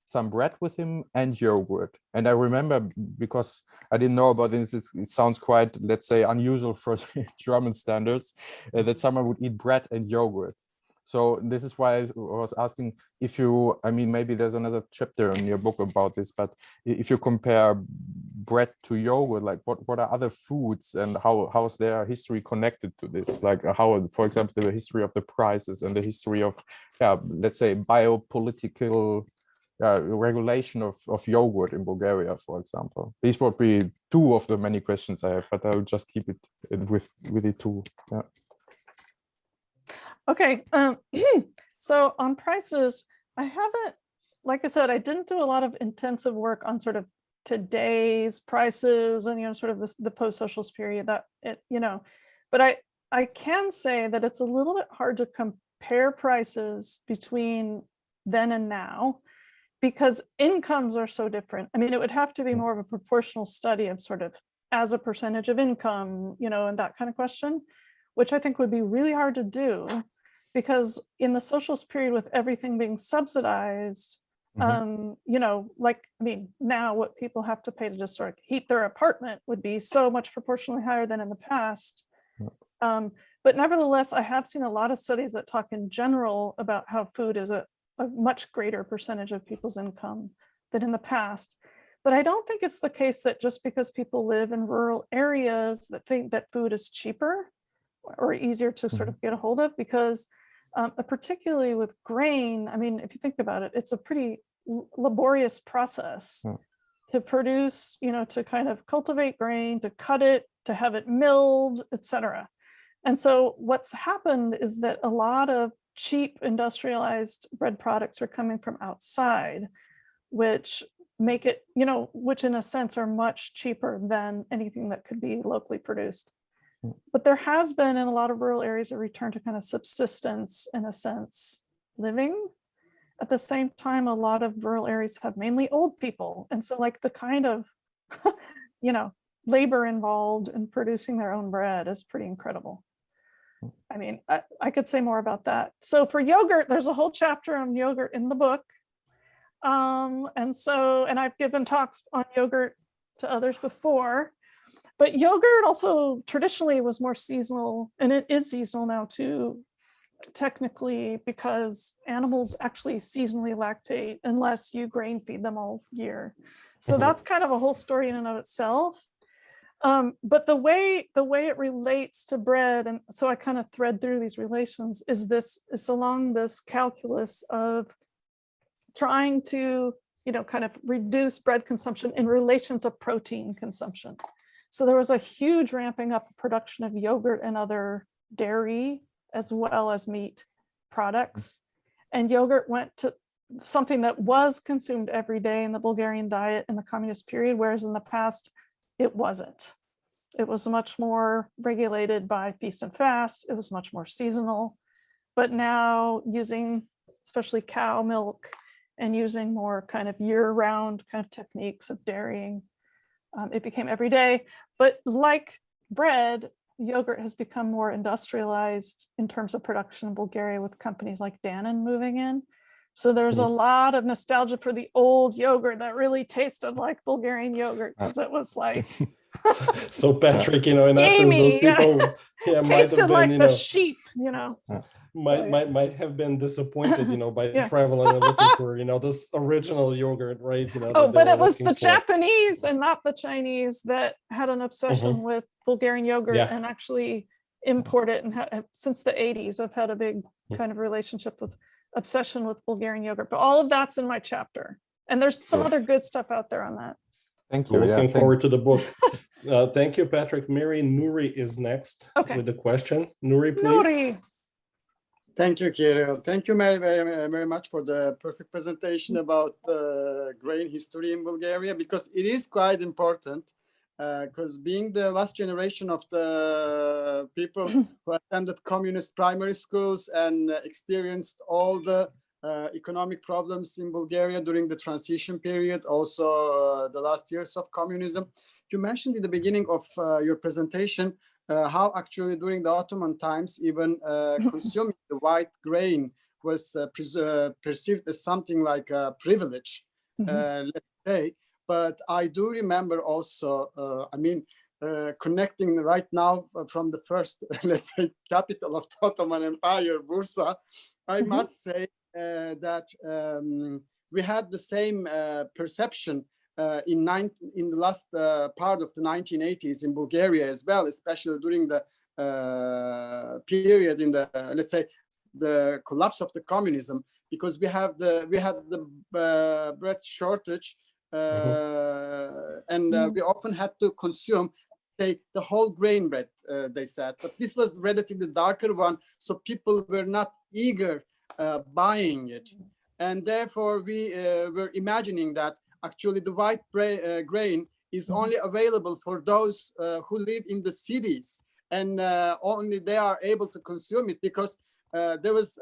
some bread with him and yogurt. And I remember, because I didn't know about this, it sounds quite, let's say, unusual for German standards, that someone would eat bread and yogurt. So this is why I was asking if you, I mean, maybe there's another chapter in your book about this, but if you compare bread to yogurt, like what are other foods and how's their history connected to this? Like how, for example, the history of the prices and the history of, let's say, biopolitical regulation of yogurt in Bulgaria, for example. These would be two of the many questions I have, but I'll just keep it with the two. Yeah. Okay, so on prices, I haven't, like I said, I didn't do a lot of intensive work on sort of today's prices and, sort of the post-socialist period that but I can say that it's a little bit hard to compare prices between then and now because incomes are so different. I mean, it would have to be more of a proportional study of sort of as a percentage of income, and that kind of question, which I think would be really hard to do. Because in the socialist period, with everything being subsidized, like, I mean, now what people have to pay to just sort of heat their apartment would be so much proportionally higher than in the past. But nevertheless, I have seen a lot of studies that talk in general about how food is a much greater percentage of people's income than in the past. But I don't think it's the case that just because people live in rural areas that think that food is cheaper or easier to sort of get a hold of, because particularly with grain, I mean, if you think about it, it's a pretty laborious process to produce, to kind of cultivate grain, to cut it, to have it milled, etc. And so what's happened is that a lot of cheap industrialized bread products are coming from outside, which make it, which in a sense are much cheaper than anything that could be locally produced. But there has been in a lot of rural areas a return to kind of subsistence, in a sense, living. At the same time, a lot of rural areas have mainly old people. And so like the kind of, labor involved in producing their own bread is pretty incredible. I mean, I could say more about that. So for yogurt, there's a whole chapter on yogurt in the book. And I've given talks on yogurt to others before, but yogurt also traditionally was more seasonal, and it is seasonal now too, technically, because animals actually seasonally lactate unless you grain feed them all year. So that's kind of a whole story in and of itself. But the way it relates to bread, and so I kind of thread through these relations, is along this calculus of trying to, kind of reduce bread consumption in relation to protein consumption. So there was a huge ramping up of production of yogurt and other dairy as well as meat products. And yogurt went to something that was consumed every day in the Bulgarian diet in the communist period, whereas in the past, it wasn't. It was much more regulated by feast and fast. It was much more seasonal. But now, using especially cow milk and using more kind of year-round kind of techniques of dairying, it became every day. But like bread, yogurt has become more industrialized in terms of production in Bulgaria, with companies like Dannon moving in. So there's a lot of nostalgia for the old yogurt that really tasted like Bulgarian yogurt, because it was like so Patrick, in essence, those people might tasted have been, like the sheep, might have been disappointed, by traveling and looking for, this original yogurt, right? But it was the Japanese and not the Chinese that had an obsession with Bulgarian yogurt and actually import it, and since the 80s, I've had a big kind of relationship with obsession with Bulgarian yogurt. But all of that's in my chapter, and there's some other good stuff out there on that. Thank you. Looking forward to the book. Thank you, Patrick. Mary, Nuri is next with the question. Nuri, please. Nuri. Thank you, Kirill. Thank you very, very, very much for the perfect presentation about grain history in Bulgaria, because it is quite important. Because being the last generation of the people who attended communist primary schools and experienced all the economic problems in Bulgaria during the transition period, also the last years of communism. You mentioned in the beginning of your presentation how actually during the Ottoman times, even consuming the white grain was perceived as something like a privilege, let's say. But I do remember also, connecting right now from the first, let's say, capital of the Ottoman Empire, Bursa, I must say that we had the same perception in the last part of the 1980s in Bulgaria as well, especially during the period in the, let's say, the collapse of the communism, because we had the bread shortage. And we often had to consume, say, the whole grain bread, they said, but this was relatively darker one, so people were not eager buying it, and therefore we were imagining that actually the white grain is only available for those who live in the cities, and only they are able to consume it, because there was,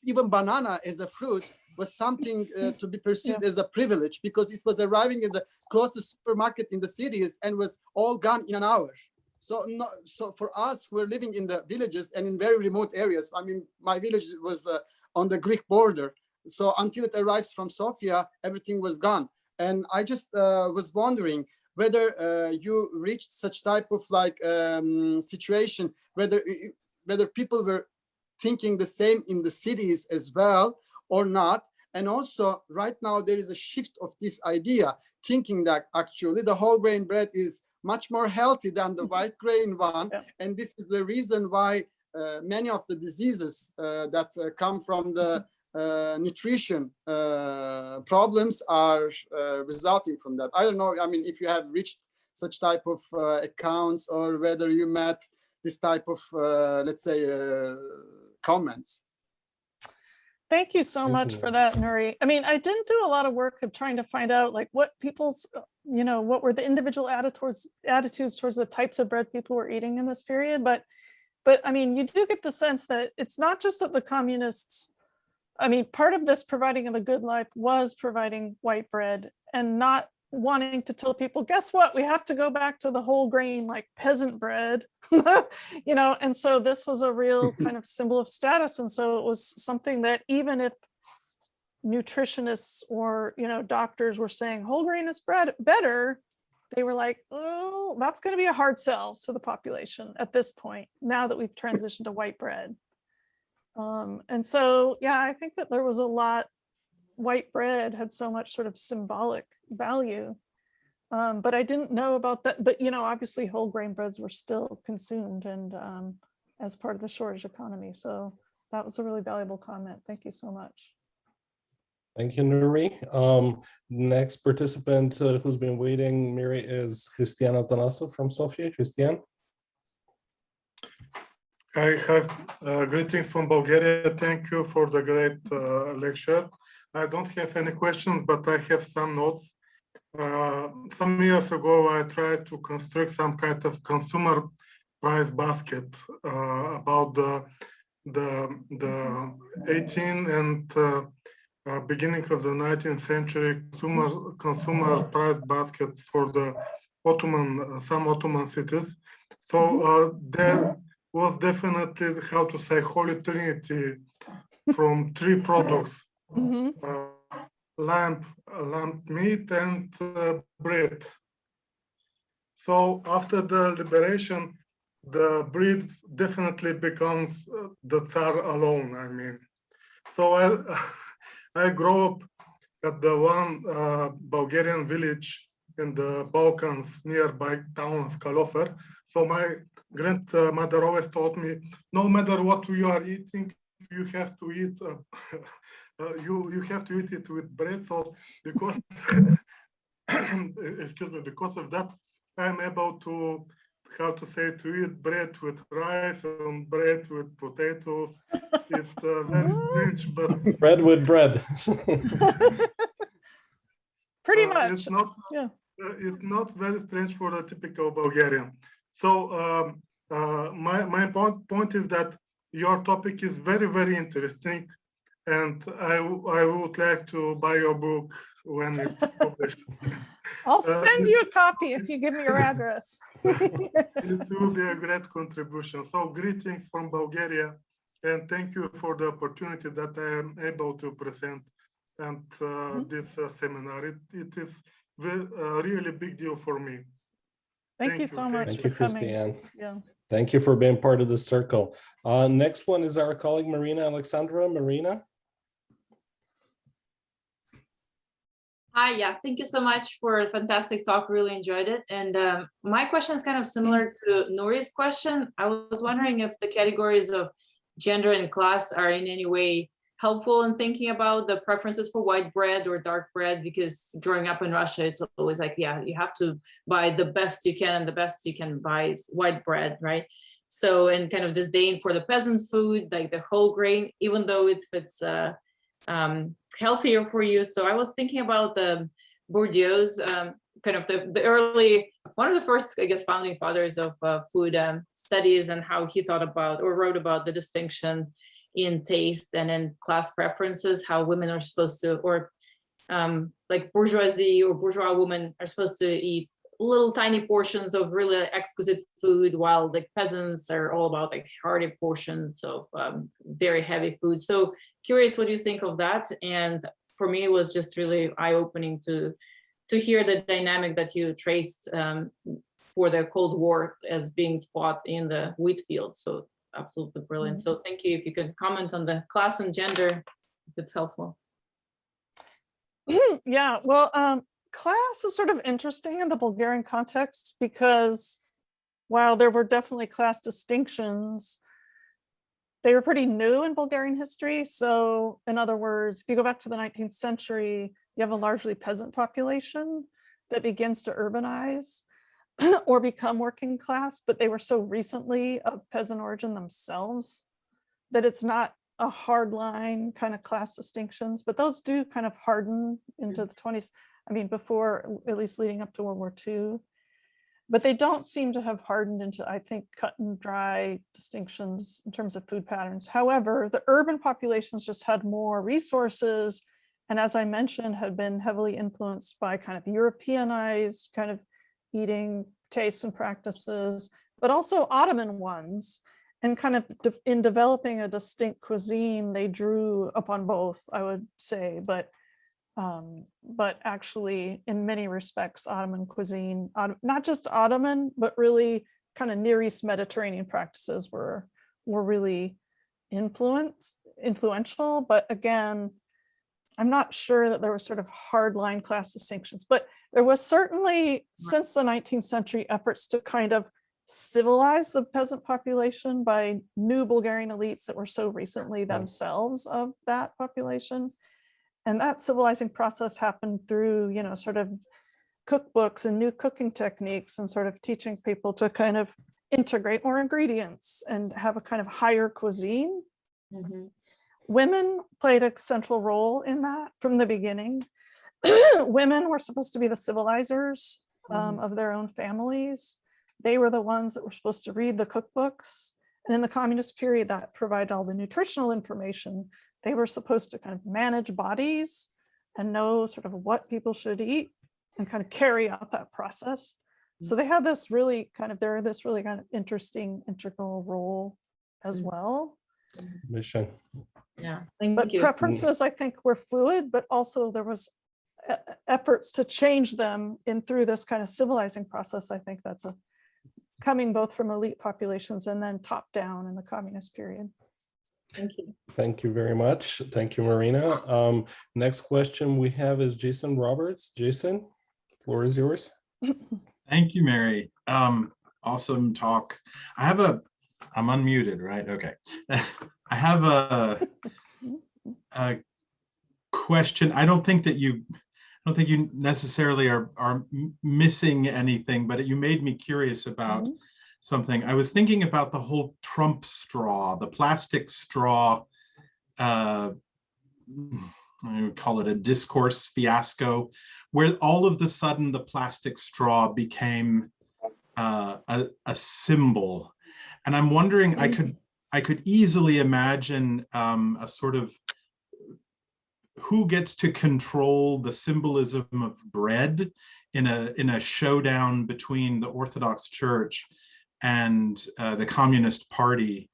even banana as a fruit was something to be perceived as a privilege, because it was arriving at the closest supermarket in the cities and was all gone in an hour. So for us who are living in the villages and in very remote areas, my village was on the Greek border. So until it arrives from Sofia, everything was gone. And I just was wondering whether you reached such type of situation, whether people were thinking the same in the cities as well or not. And also right now there is a shift of this idea, thinking that actually the whole grain bread is much more healthy than the white grain one. And this is the reason why many of the diseases that come from the nutrition problems are resulting from that. I don't know, if you have reached such type of accounts, or whether you met this type of, let's say, comments. Thank you so much for that, Nuri. I didn't do a lot of work of trying to find out what people's, what were the individual attitudes towards the types of bread people were eating in this period. But you do get the sense that it's not just that the communists, part of this providing of a good life was providing white bread, and not wanting to tell people, guess what, we have to go back to the whole grain, like peasant bread, and so this was a real kind of symbol of status. And so it was something that even if nutritionists or, doctors were saying whole grain is better, they were like, oh, that's going to be a hard sell to the population at this point, now that we've transitioned to white bread. And so, yeah, I think that there was a lot, white bread had so much sort of symbolic value, but I didn't know about that. But, obviously whole grain breads were still consumed and as part of the shortage economy. So that was a really valuable comment. Thank you so much. Thank you, Nuri. Next participant who's been waiting, Miri, is Christian Atanasov from Sofia. Christian. I have greetings from Bulgaria. Thank you for the great lecture. I don't have any questions, but I have some notes. Some years ago, I tried to construct some kind of consumer price basket about the 18th and beginning of the 19th century consumer price baskets for the some Ottoman cities. So there was definitely, how to say, holy trinity from three products: lamb meat and bread. So after the liberation, the bread definitely becomes the Tsar alone. I mean, so I grew up at the one Bulgarian village in the Balkans, nearby town of Kalofer. So my grandmother always taught me, no matter what you are eating, you have to eat. You have to eat it with bread. So because excuse me, because of that, I'm able to, how to say, to eat bread with rice and bread with potatoes. It's very strange, but Bread with bread. Pretty much. It's not. Yeah. It's not very strange for the typical Bulgarian. So my point is that your topic is very, very interesting, and I would like to buy your book when it's published. I'll send you a copy if you give me your address. It will be a great contribution. So greetings from Bulgaria, and thank you for the opportunity that I am able to present and this seminar. It is a really big deal for me. Thank you so much Thank for you, coming. Christiane. Yeah. Thank you for being part of the circle. Next one is our colleague, Marina Alexandra. Marina. Hi, yeah, thank you so much for a fantastic talk. Really enjoyed it. And my question is kind of similar to Nuri's question. I was wondering if the categories of gender and class are in any way helpful in thinking about the preferences for white bread or dark bread, because growing up in Russia, it's always like, yeah, you have to buy the best you can, and the best you can buy is white bread, right? So, and kind of disdain for the peasant's food, like the whole grain, even though it's healthier for you. So I was thinking about the Bourdieu's kind of the early, one of the first, I guess, founding fathers of food studies, and how he thought about or wrote about the distinction in taste and in class preferences, how women are supposed to, or like bourgeoisie or bourgeois women are supposed to eat little tiny portions of really exquisite food, while the peasants are all about like hearty portions of very heavy food. So curious what you think of that. And for me, it was just really eye-opening to hear the dynamic that you traced for the Cold War as being fought in the wheat fields. So absolutely brilliant. So thank you. If you could comment on the class and gender, if it's helpful. Yeah, well, class is sort of interesting in the Bulgarian context, because while there were definitely class distinctions, they were pretty new in Bulgarian history. So in other words, if you go back to the 19th century, you have a largely peasant population that begins to urbanize or become working class, but they were so recently of peasant origin themselves that it's not a hard line kind of class distinctions, but those do kind of harden into the 20s. I mean, before, at least leading up to World War II, but they don't seem to have hardened into, I think, cut and dry distinctions in terms of food patterns. However, the urban populations just had more resources and as I mentioned, had been heavily influenced by kind of Europeanized kind of eating tastes and practices, but also Ottoman ones. And kind of in developing a distinct cuisine, they drew upon both, I would say, but actually in many respects, Ottoman cuisine, not just Ottoman, but really kind of Near East Mediterranean practices were really influential. But again, I'm not sure that there were sort of hardline class distinctions, but there was certainly, since the 19th century, efforts to kind of civilize the peasant population by new Bulgarian elites that were so recently themselves of that population. And that civilizing process happened through, you know, sort of cookbooks and new cooking techniques and sort of teaching people to kind of integrate more ingredients and have a kind of higher cuisine. Women played a central role in that from the beginning. Women were supposed to be the civilizers of their own families. They were the ones that were supposed to read the cookbooks. And in the communist period, that provided all the nutritional information. They were supposed to kind of manage bodies and know sort of what people should eat and kind of carry out that process. So they have this really kind of, they're this really kind of interesting integral role as well. Mission. Yeah, thank But you. preferences, I think, were fluid, but also there was efforts to change them in through this kind of civilizing process. I think that's coming both from elite populations and then top down in the communist period. Thank you. Thank you very much. Thank you, Marina. Next question we have is Jason Roberts. Jason, floor is yours. Thank you, Mary. Awesome talk. I'm unmuted, right? Okay. I have a question. I don't think you necessarily are missing anything, but you made me curious about something. I was thinking about the whole Trump straw, the plastic straw. I would call it a discourse fiasco, where all of the sudden the plastic straw became a symbol. And I'm wondering, I could easily imagine a sort of who gets to control the symbolism of bread in a showdown between the Orthodox Church and the Communist Party.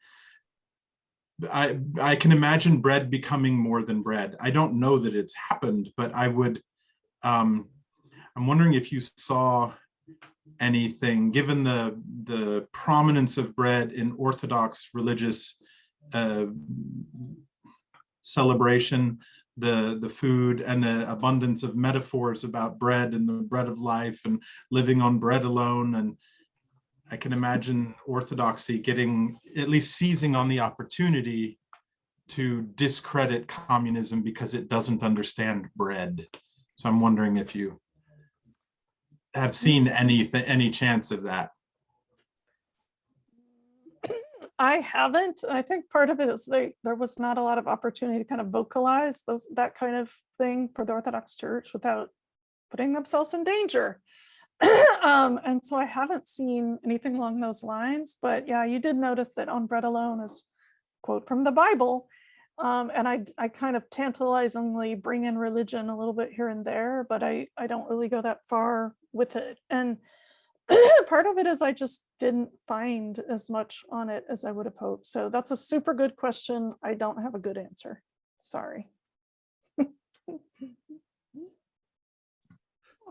I can imagine bread becoming more than bread. I don't know that it's happened, but I would. I'm wondering if you saw anything, given the prominence of bread in Orthodox religious celebration, the food and the abundance of metaphors about bread and the bread of life and living on bread alone. And I can imagine Orthodoxy getting, at least seizing on the opportunity to discredit communism because it doesn't understand bread. So I'm wondering if you have seen any chance of that. I haven't. I think part of it is there was not a lot of opportunity to kind of vocalize that kind of thing for the Orthodox Church without putting themselves in danger. And so I haven't seen anything along those lines. But yeah, you did notice that on bread alone is quote from the Bible. And I kind of tantalizingly bring in religion a little bit here and there, but I don't really go that far with it. And part of it is I just didn't find as much on it as I would have hoped. So that's a super good question. I don't have a good answer. Sorry.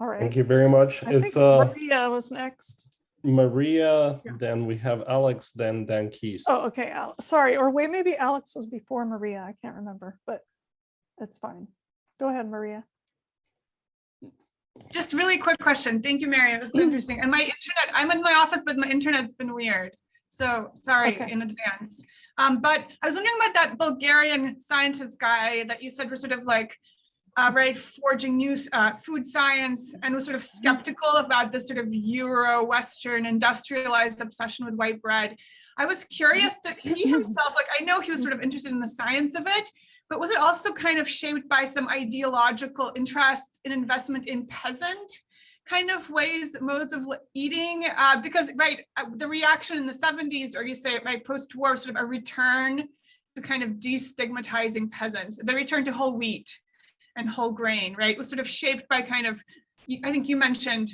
All right. Thank you very much. I think Maria was next. Maria, Yeah. then we have Alex, then Keys. Oh, okay. Sorry. Or wait, maybe Alex was before Maria. I can't remember, but it's fine. Go ahead, Maria. Just really quick question. Thank you, Mary. It was so interesting. And my internet, I'm in my office, but my internet's been weird. So sorry in advance. But I was wondering about that Bulgarian scientist guy that you said was sort of like, right, forging new food science and was sort of skeptical about this sort of Euro-Western industrialized obsession with white bread. I was curious that he himself, like I know he was sort of interested in the science of it, but was it also kind of shaped by some ideological interest in investment in peasant kind of ways, modes of eating? Because, right, the reaction in the 70s, or you say, right, post-war, sort of a return to kind of destigmatizing peasants, the return to whole wheat. and whole grain, right, was sort of shaped by kind of, I think you mentioned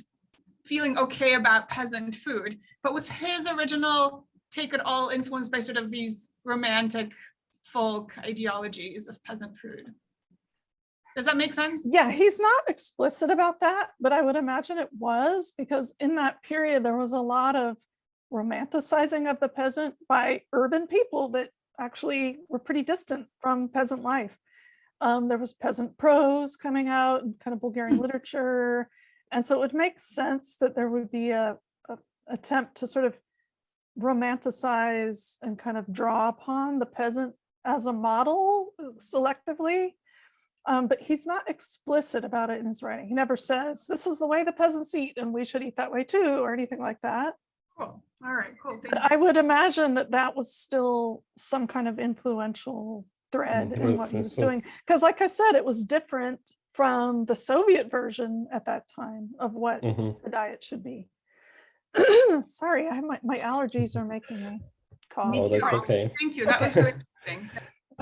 feeling okay about peasant food, but was his original take at all influenced by sort of these romantic folk ideologies of peasant food? Does that make sense? Yeah, he's not explicit about that, but I would imagine it was, because in that period, there was a lot of romanticizing of the peasant by urban people that actually were pretty distant from peasant life. There was peasant prose coming out and kind of Bulgarian literature. And so it would make sense that there would be a attempt to sort of romanticize and kind of draw upon the peasant as a model selectively. But he's not explicit about it in his writing. He never says, this is the way the peasants eat and we should eat that way too, or anything like that. Cool. All right, cool. Thank But I would imagine that that was still some kind of influential thread in what he was doing. Because like I said, it was different from the Soviet version at that time of what the diet should be. Sorry, my allergies are making me cough. Oh, that's okay. Thank you. That was really interesting.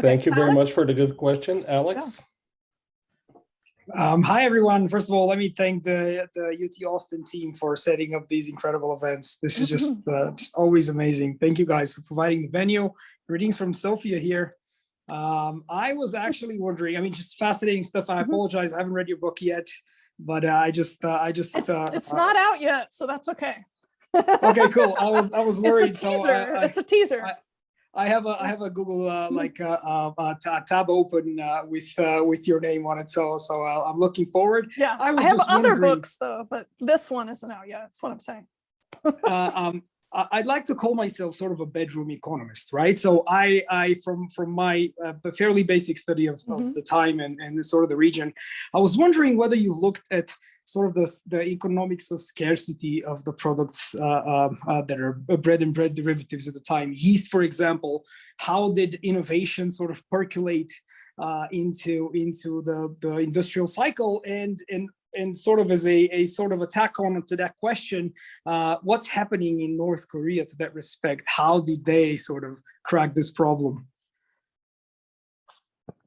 Thank you very much Alex? for the good question, Alex. Hi, everyone. First of all, let me thank the UT Austin team for setting up these incredible events. This is just always amazing. Thank you guys for providing the venue. Greetings from Sofia here. I was actually wondering, I mean, just fascinating stuff. I apologize, I haven't read your book yet, but it's not out yet, so that's okay. Okay, cool. I was worried. It's a teaser. It's a teaser. I have a Google tab open with your name on it, so I'm looking forward. Yeah, I I have just other wondering- books though, but this one isn't out yet. That's what I'm saying. I'd like to call myself sort of a bedroom economist, right? So I from my fairly basic study of the time and the sort of the region, I was wondering whether you looked at sort of the economics of scarcity of the products that are bread and bread derivatives at the time. Yeast, for example, how did innovation sort of percolate into the industrial cycle, and sort of as a sort of attack on to that question, what's happening in North Korea to that respect? How did they sort of crack this problem?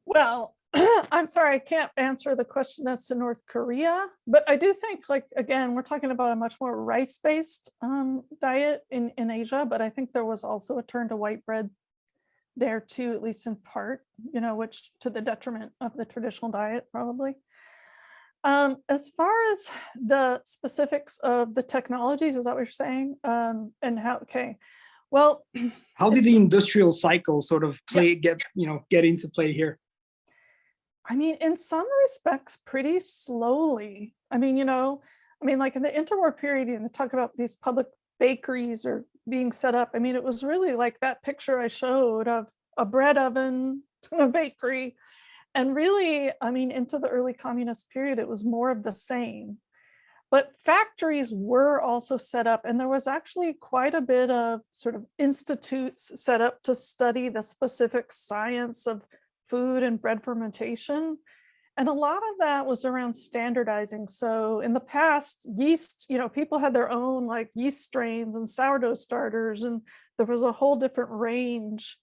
Well, I'm sorry, I can't answer the question as to North Korea, but I do think, like, again, we're talking about a much more rice-based diet in Asia, but I think there was also a turn to white bread there too, at least in part, you know, which to the detriment of the traditional diet, probably. As far as the specifics of the technologies, is that what you're saying? And how, okay, well. How did the industrial cycle sort of get into play here? I mean, in some respects, pretty slowly. I mean, like in the interwar period, they talk about these public bakeries or being set up. I mean, it was really like that picture I showed of a bread oven, a bakery. And really, I mean, into the early communist period, it was more of the same. But factories were also set up, and there was actually quite a bit of sort of institutes set up to study the specific science of food and bread fermentation. And a lot of that was around standardizing. So in the past, yeast, people had their own like yeast strains and sourdough starters, and there was a whole different range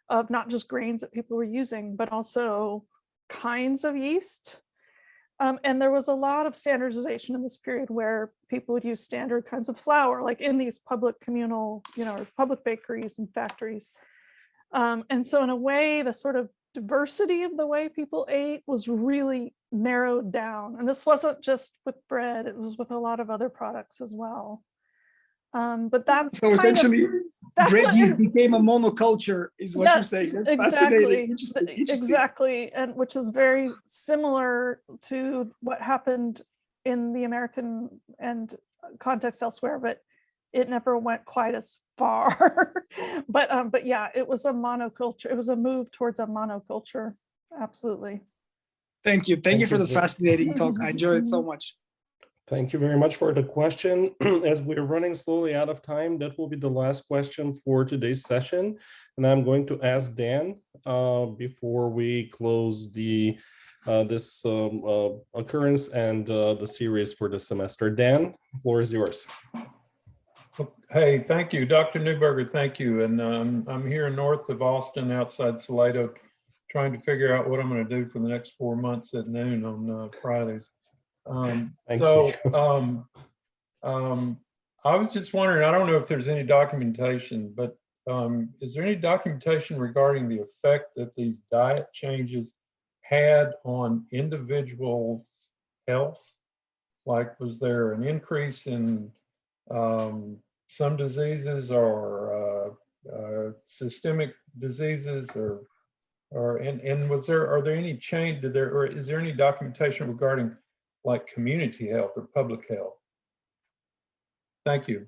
of not just grains that people were using, but also kinds of yeast. And there was a lot of standardization in this period where people would use standard kinds of flour, like in these public communal, or public bakeries and factories. And so in a way, the sort of diversity of the way people ate was really narrowed down. And this wasn't just with bread, it was with a lot of other products as well. But that's so essentially bread yeast became a monoculture, is what you're saying. That's exactly. Interesting. Exactly, and which is very similar to what happened in the American and context elsewhere, but it never went quite as far. But yeah, it was a monoculture. It was a move towards a monoculture. Absolutely. Thank you for the fascinating talk. I enjoyed it so much. Thank you very much for the question. As we're running slowly out of time, that will be the last question for today's session. And I'm going to ask Dan before we close this occurrence and the series for the semester. Dan, the floor is yours. Hey, thank you, Dr. Neuburger, thank you. And I'm here north of Austin, outside Salado, trying to figure out what I'm going to do for the next 4 months at noon on Fridays. I was just wondering, I don't know if there's any documentation, but is there any documentation regarding the effect that these diet changes had on individual health? Like, was there an increase in some diseases or systemic diseases, and are there any change? Or is there any documentation regarding like community health or public health? Thank you.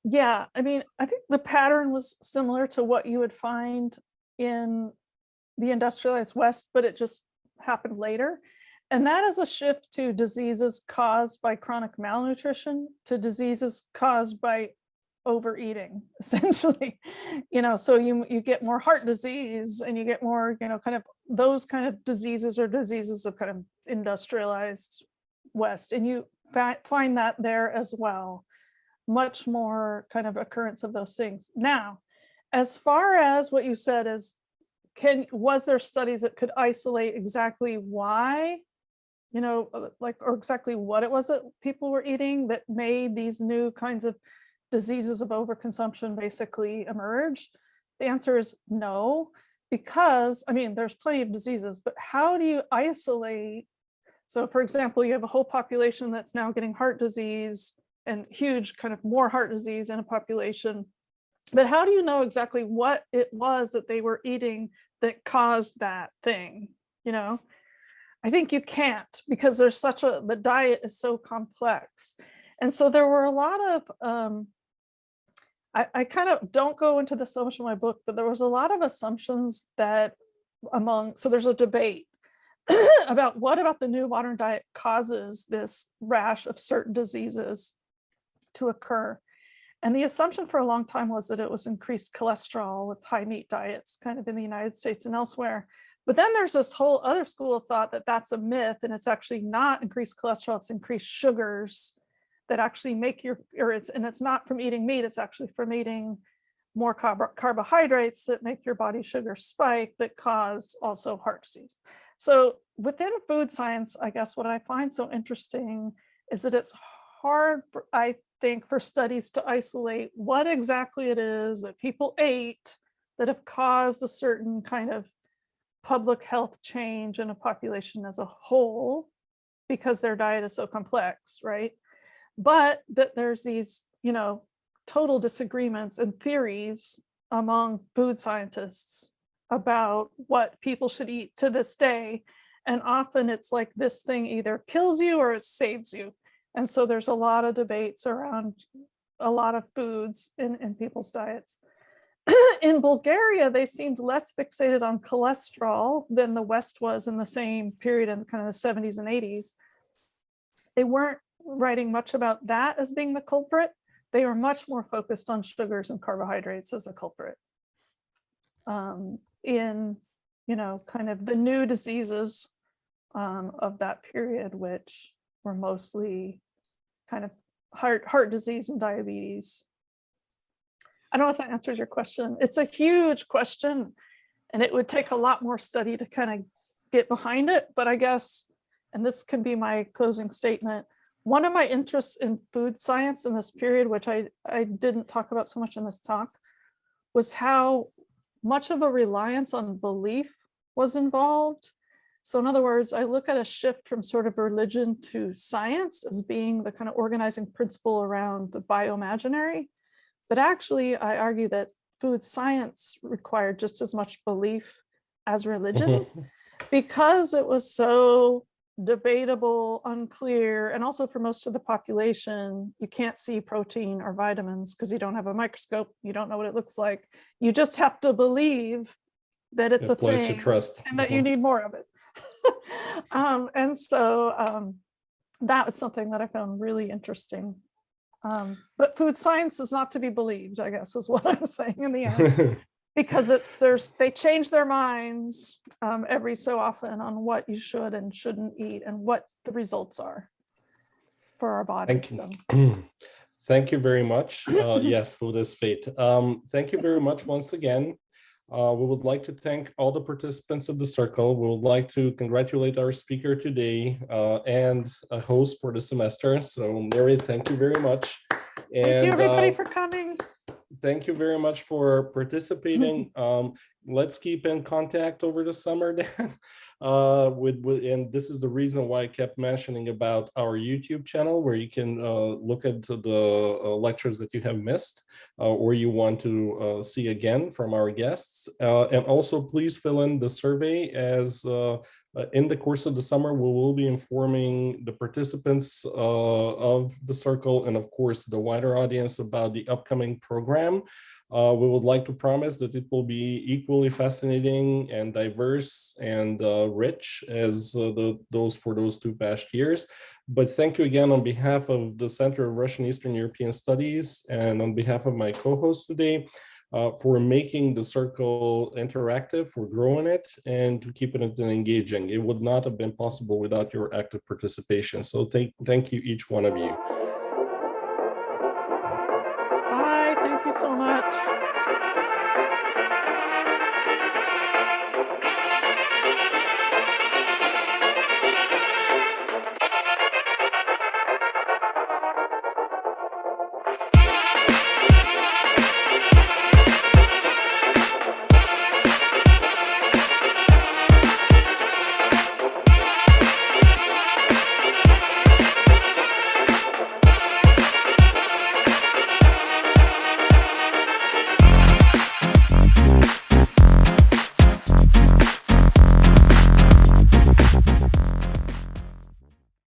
Yeah, I mean, I think the pattern was similar to what you would find in the industrialized West, but it just happened later. And that is a shift to diseases caused by chronic malnutrition to diseases caused by overeating, essentially. So you get more heart disease and you get more, kind of those kind of diseases or diseases of kind of industrialized West. And you find that there as well. Much more kind of occurrence of those things. Now, as far as what you said is, was there studies that could isolate exactly why, or exactly what it was that people were eating that made these new kinds of diseases of overconsumption basically emerge? The answer is no, because, I mean, there's plenty of diseases, but how do you isolate? So for example, you have a whole population that's now getting heart disease and huge kind of more heart disease in a population. But how do you know exactly what it was that they were eating that caused that thing? I think you can't, because there's the diet is so complex. And so there were a lot of, I kind of don't go into this so much in my book, but there was a lot of assumptions that so there's a debate about what about the new modern diet causes this rash of certain diseases to occur. And the assumption for a long time was that it was increased cholesterol with high meat diets kind of in the United States and elsewhere. But then there's this whole other school of thought that that's a myth, and it's actually not increased cholesterol, it's increased sugars that actually make it's not from eating meat, it's actually from eating more carbohydrates that make your body sugar spike that cause also heart disease. So within food science, I guess what I find so interesting is that it's hard, I think, for studies to isolate what exactly it is that people ate that have caused a certain kind of public health change in a population as a whole, because their diet is so complex, right? But that there's these, total disagreements and theories among food scientists about what people should eat to this day. And often it's like this thing either kills you or it saves you. And so there's a lot of debates around a lot of foods in people's diets. In Bulgaria, they seemed less fixated on cholesterol than the West was in the same period in kind of the 70s and 80s. They weren't writing much about that as being the culprit. They were much more focused on sugars and carbohydrates as a culprit. In, kind of the new diseases of that period, which were mostly kind of heart disease and diabetes. I don't know if that answers your question. It's a huge question, and it would take a lot more study to kind of get behind it. But I guess, and this can be my closing statement, one of my interests in food science in this period, which I didn't talk about so much in this talk, was how much of a reliance on belief was involved. So in other words, I look at a shift from sort of religion to science as being the kind of organizing principle around the bioimaginary. But actually, I argue that food science required just as much belief as religion, because it was so debatable, unclear, and also for most of the population, you can't see protein or vitamins because you don't have a microscope, you don't know what it looks like. You just have to believe that it's a thing trust. and that you need more of it. And so that was something that I found really interesting. But food science is not to be believed, I guess, is what I'm saying in the end. Because they change their minds every so often on what you should and shouldn't eat and what the results are for our bodies. Thank you very much. Yes, food is fate. Thank you very much once again. We would like to thank all the participants of the circle. We would like to congratulate our speaker today and a host for the semester. So Mary, thank you very much. Thank you everybody for coming. Thank you very much for participating. Let's keep in contact over the summer then. And this is the reason why I kept mentioning about our YouTube channel, where you can look into the lectures that you have missed or you want to see again from our guests. And also please fill in the survey, as in the course of the summer, we will be informing the participants of the circle and of course the wider audience about the upcoming program. We would like to promise that it will be equally fascinating and diverse and rich as those 2 past years. But thank you again on behalf of the Center of Russian Eastern European Studies and on behalf of my co-host today for making the circle interactive, for growing it, and to keeping it engaging. It would not have been possible without your active participation. So thank you, each one of you.